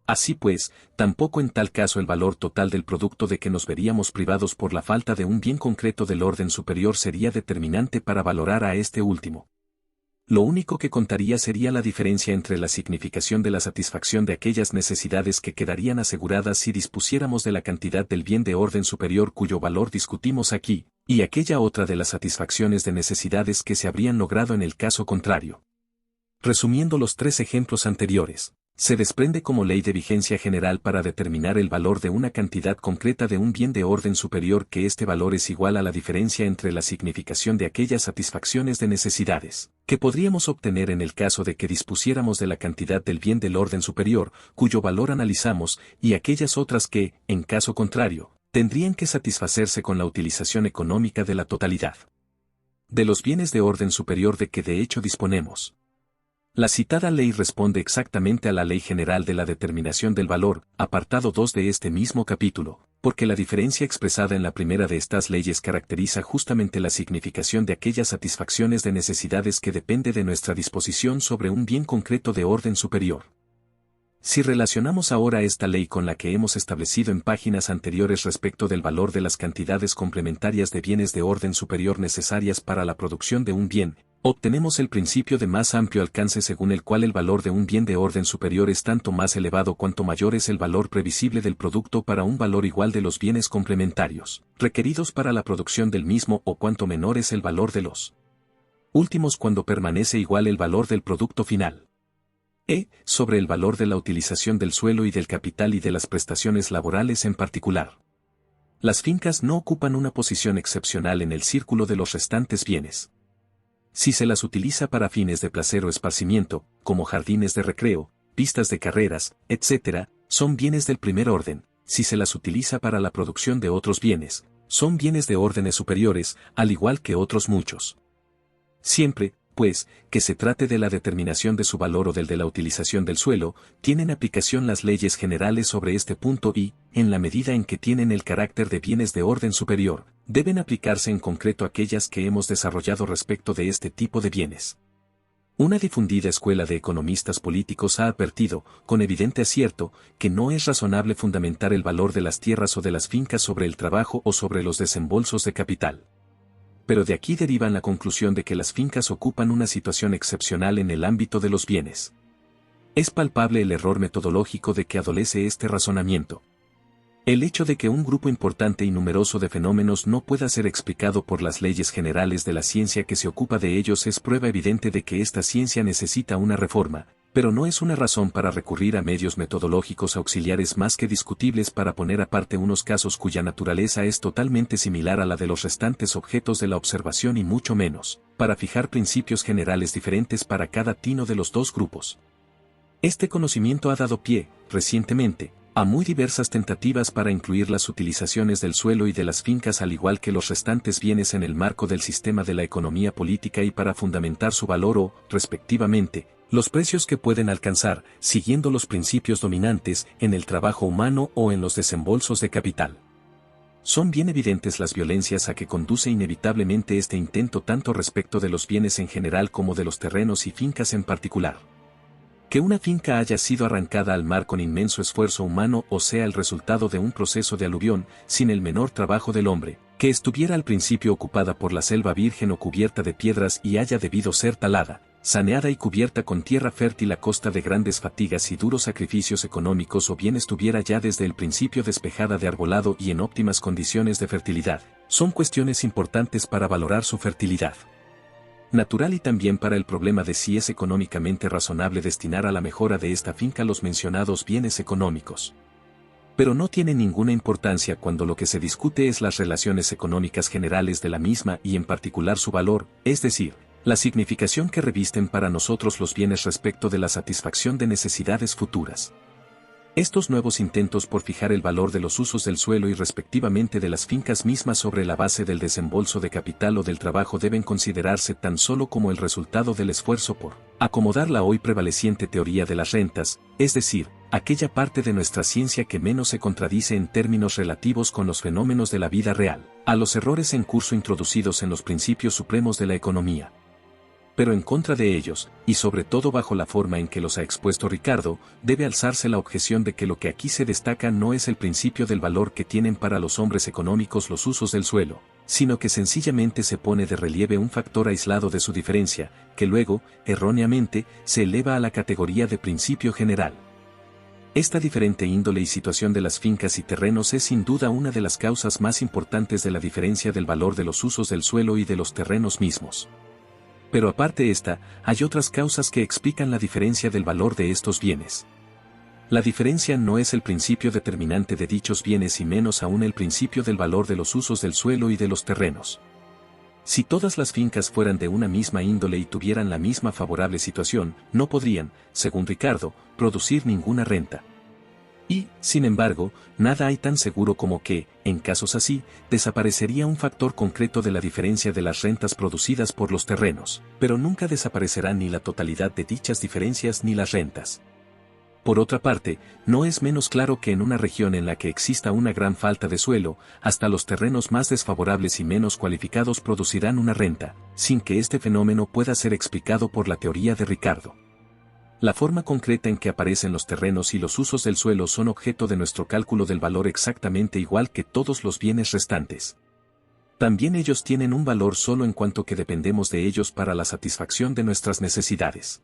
Así pues, tampoco en tal caso el valor total del producto de que nos veríamos privados por la falta de un bien concreto del orden superior sería determinante para valorar a este último. Lo único que contaría sería la diferencia entre la significación de la satisfacción de aquellas necesidades que quedarían aseguradas si dispusiéramos de la cantidad del bien de orden superior cuyo valor discutimos aquí, y aquella otra de las satisfacciones de necesidades que se habrían logrado en el caso contrario. Resumiendo los tres ejemplos anteriores, se desprende como ley de vigencia general para determinar el valor de una cantidad concreta de un bien de orden superior que este valor es igual a la diferencia entre la significación de aquellas satisfacciones de necesidades, que podríamos obtener en el caso de que dispusiéramos de la cantidad del bien del orden superior, cuyo valor analizamos, y aquellas otras que, en caso contrario, tendrían que satisfacerse con la utilización económica de la totalidad de los bienes de orden superior de que de hecho disponemos. La citada ley responde exactamente a la Ley General de la Determinación del Valor, apartado 2 de este mismo capítulo, porque la diferencia expresada en la primera de estas leyes caracteriza justamente la significación de aquellas satisfacciones de necesidades que depende de nuestra disposición sobre un bien concreto de orden superior. Si relacionamos ahora esta ley con la que hemos establecido en páginas anteriores respecto del valor de las cantidades complementarias de bienes de orden superior necesarias para la producción de un bien, obtenemos el principio de más amplio alcance según el cual el valor de un bien de orden superior es tanto más elevado cuanto mayor es el valor previsible del producto para un valor igual de los bienes complementarios, requeridos para la producción del mismo o cuanto menor es el valor de los últimos cuando permanece igual el valor del producto final. Sobre el valor de la utilización del suelo y del capital y de las prestaciones laborales en particular. Las fincas no ocupan una posición excepcional en el círculo de los restantes bienes. Si se las utiliza para fines de placer o esparcimiento, como jardines de recreo, pistas de carreras, etc., son bienes del primer orden. Si se las utiliza para la producción de otros bienes, son bienes de órdenes superiores, al igual que otros muchos. Siempre, pues, que se trate de la determinación de su valor o del de la utilización del suelo, tienen aplicación las leyes generales sobre este punto y, en la medida en que tienen el carácter de bienes de orden superior, deben aplicarse en concreto aquellas que hemos desarrollado respecto de este tipo de bienes. Una difundida escuela de economistas políticos ha advertido, con evidente acierto, que no es razonable fundamentar el valor de las tierras o de las fincas sobre el trabajo o sobre los desembolsos de capital. Pero de aquí derivan la conclusión de que las fincas ocupan una situación excepcional en el ámbito de los bienes. Es palpable el error metodológico de que adolece este razonamiento. El hecho de que un grupo importante y numeroso de fenómenos no pueda ser explicado por las leyes generales de la ciencia que se ocupa de ellos es prueba evidente de que esta ciencia necesita una reforma, Pero no es una razón para recurrir a medios metodológicos auxiliares más que discutibles para poner aparte unos casos cuya naturaleza es totalmente similar a la de los restantes objetos de la observación y mucho menos, para fijar principios generales diferentes para cada tino de los dos grupos. Este conocimiento ha dado pie, recientemente, a muy diversas tentativas para incluir las utilizaciones del suelo y de las fincas al igual que los restantes bienes en el marco del sistema de la economía política y para fundamentar su valor o, respectivamente, los precios que pueden alcanzar, siguiendo los principios dominantes, en el trabajo humano o en los desembolsos de capital. Son bien evidentes las violencias a que conduce inevitablemente este intento tanto respecto de los bienes en general como de los terrenos y fincas en particular. Que una finca haya sido arrancada al mar con inmenso esfuerzo humano o sea el resultado de un proceso de aluvión, sin el menor trabajo del hombre, que estuviera al principio ocupada por la selva virgen o cubierta de piedras y haya debido ser talada, saneada y cubierta con tierra fértil a costa de grandes fatigas y duros sacrificios económicos o bien estuviera ya desde el principio despejada de arbolado y en óptimas condiciones de fertilidad, son cuestiones importantes para valorar su fertilidad natural y también para el problema de si es económicamente razonable destinar a la mejora de esta finca los mencionados bienes económicos. Pero no tiene ninguna importancia cuando lo que se discute es las relaciones económicas generales de la misma y en particular su valor, es decir, la significación que revisten para nosotros los bienes respecto de la satisfacción de necesidades futuras. Estos nuevos intentos por fijar el valor de los usos del suelo y respectivamente de las fincas mismas sobre la base del desembolso de capital o del trabajo deben considerarse tan solo como el resultado del esfuerzo por acomodar la hoy prevaleciente teoría de las rentas, es decir, aquella parte de nuestra ciencia que menos se contradice en términos relativos con los fenómenos de la vida real, a los errores en curso introducidos en los principios supremos de la economía. Pero en contra de ellos, y sobre todo bajo la forma en que los ha expuesto Ricardo, debe alzarse la objeción de que lo que aquí se destaca no es el principio del valor que tienen para los hombres económicos los usos del suelo, sino que sencillamente se pone de relieve un factor aislado de su diferencia, que luego, erróneamente, se eleva a la categoría de principio general. Esta diferente índole y situación de las fincas y terrenos es sin duda una de las causas más importantes de la diferencia del valor de los usos del suelo y de los terrenos mismos. Pero aparte esta, hay otras causas que explican la diferencia del valor de estos bienes. La diferencia no es el principio determinante de dichos bienes y menos aún el principio del valor de los usos del suelo y de los terrenos. Si todas las fincas fueran de una misma índole y tuvieran la misma favorable situación, no podrían, según Ricardo, producir ninguna renta. Y, sin embargo, nada hay tan seguro como que, en casos así, desaparecería un factor concreto de la diferencia de las rentas producidas por los terrenos, pero nunca desaparecerá ni la totalidad de dichas diferencias ni las rentas. Por otra parte, no es menos claro que en una región en la que exista una gran falta de suelo, hasta los terrenos más desfavorables y menos cualificados producirán una renta, sin que este fenómeno pueda ser explicado por la teoría de Ricardo. La forma concreta en que aparecen los terrenos y los usos del suelo son objeto de nuestro cálculo del valor exactamente igual que todos los bienes restantes. También ellos tienen un valor solo en cuanto que dependemos de ellos para la satisfacción de nuestras necesidades.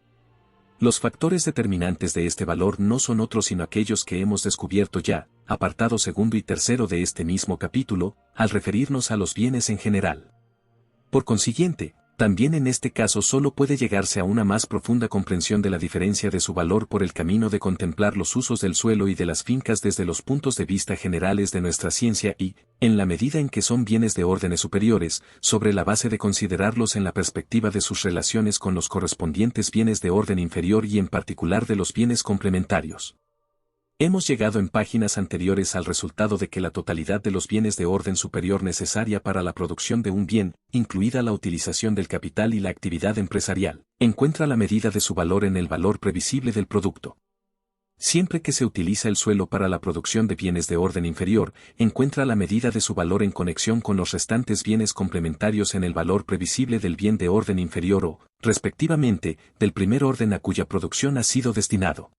Los factores determinantes de este valor no son otros sino aquellos que hemos descubierto ya, apartados segundo y tercero de este mismo capítulo, al referirnos a los bienes en general. Por consiguiente, también en este caso solo puede llegarse a una más profunda comprensión de la diferencia de su valor por el camino de contemplar los usos del suelo y de las fincas desde los puntos de vista generales de nuestra ciencia y, en la medida en que son bienes de órdenes superiores, sobre la base de considerarlos en la perspectiva de sus relaciones con los correspondientes bienes de orden inferior y en particular de los bienes complementarios. Hemos llegado en páginas anteriores al resultado de que la totalidad de los bienes de orden superior necesaria para la producción de un bien, incluida la utilización del capital y la actividad empresarial, encuentra la medida de su valor en el valor previsible del producto. Siempre que se utiliza el suelo para la producción de bienes de orden inferior, encuentra la medida de su valor en conexión con los restantes bienes complementarios en el valor previsible del bien de orden inferior o, respectivamente, del primer orden a cuya producción ha sido destinado.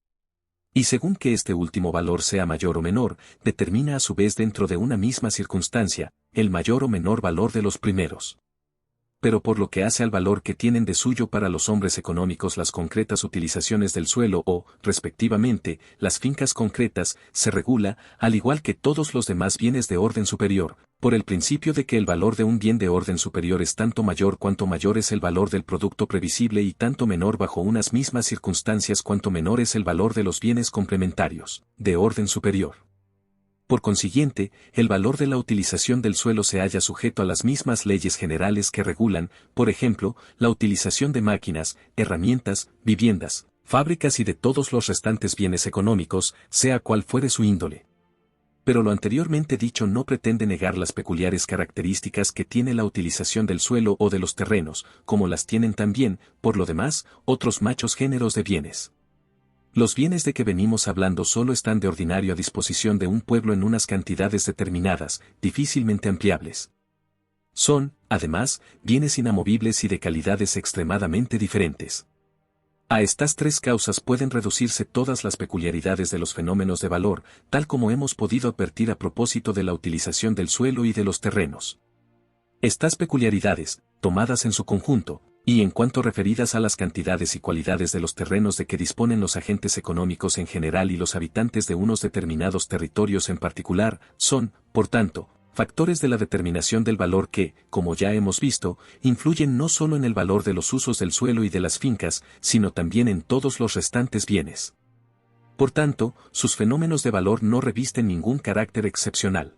Y según que este último valor sea mayor o menor, determina a su vez dentro de una misma circunstancia, el mayor o menor valor de los primeros. Pero por lo que hace al valor que tienen de suyo para los hombres económicos las concretas utilizaciones del suelo o, respectivamente, las fincas concretas, se regula, al igual que todos los demás bienes de orden superior, por el principio de que el valor de un bien de orden superior es tanto mayor cuanto mayor es el valor del producto previsible y tanto menor bajo unas mismas circunstancias cuanto menor es el valor de los bienes complementarios, de orden superior. Por consiguiente, el valor de la utilización del suelo se halla sujeto a las mismas leyes generales que regulan, por ejemplo, la utilización de máquinas, herramientas, viviendas, fábricas y de todos los restantes bienes económicos, sea cual fuere su índole. Pero lo anteriormente dicho no pretende negar las peculiares características que tiene la utilización del suelo o de los terrenos, como las tienen también, por lo demás, otros machos géneros de bienes. Los bienes de que venimos hablando solo están de ordinario a disposición de un pueblo en unas cantidades determinadas, difícilmente ampliables. Son, además, bienes inamovibles y de calidades extremadamente diferentes. A estas tres causas pueden reducirse todas las peculiaridades de los fenómenos de valor, tal como hemos podido advertir a propósito de la utilización del suelo y de los terrenos. Estas peculiaridades, tomadas en su conjunto, y en cuanto referidas a las cantidades y cualidades de los terrenos de que disponen los agentes económicos en general y los habitantes de unos determinados territorios en particular, son, por tanto, factores de la determinación del valor que, como ya hemos visto, influyen no solo en el valor de los usos del suelo y de las fincas, sino también en todos los restantes bienes. Por tanto, sus fenómenos de valor no revisten ningún carácter excepcional.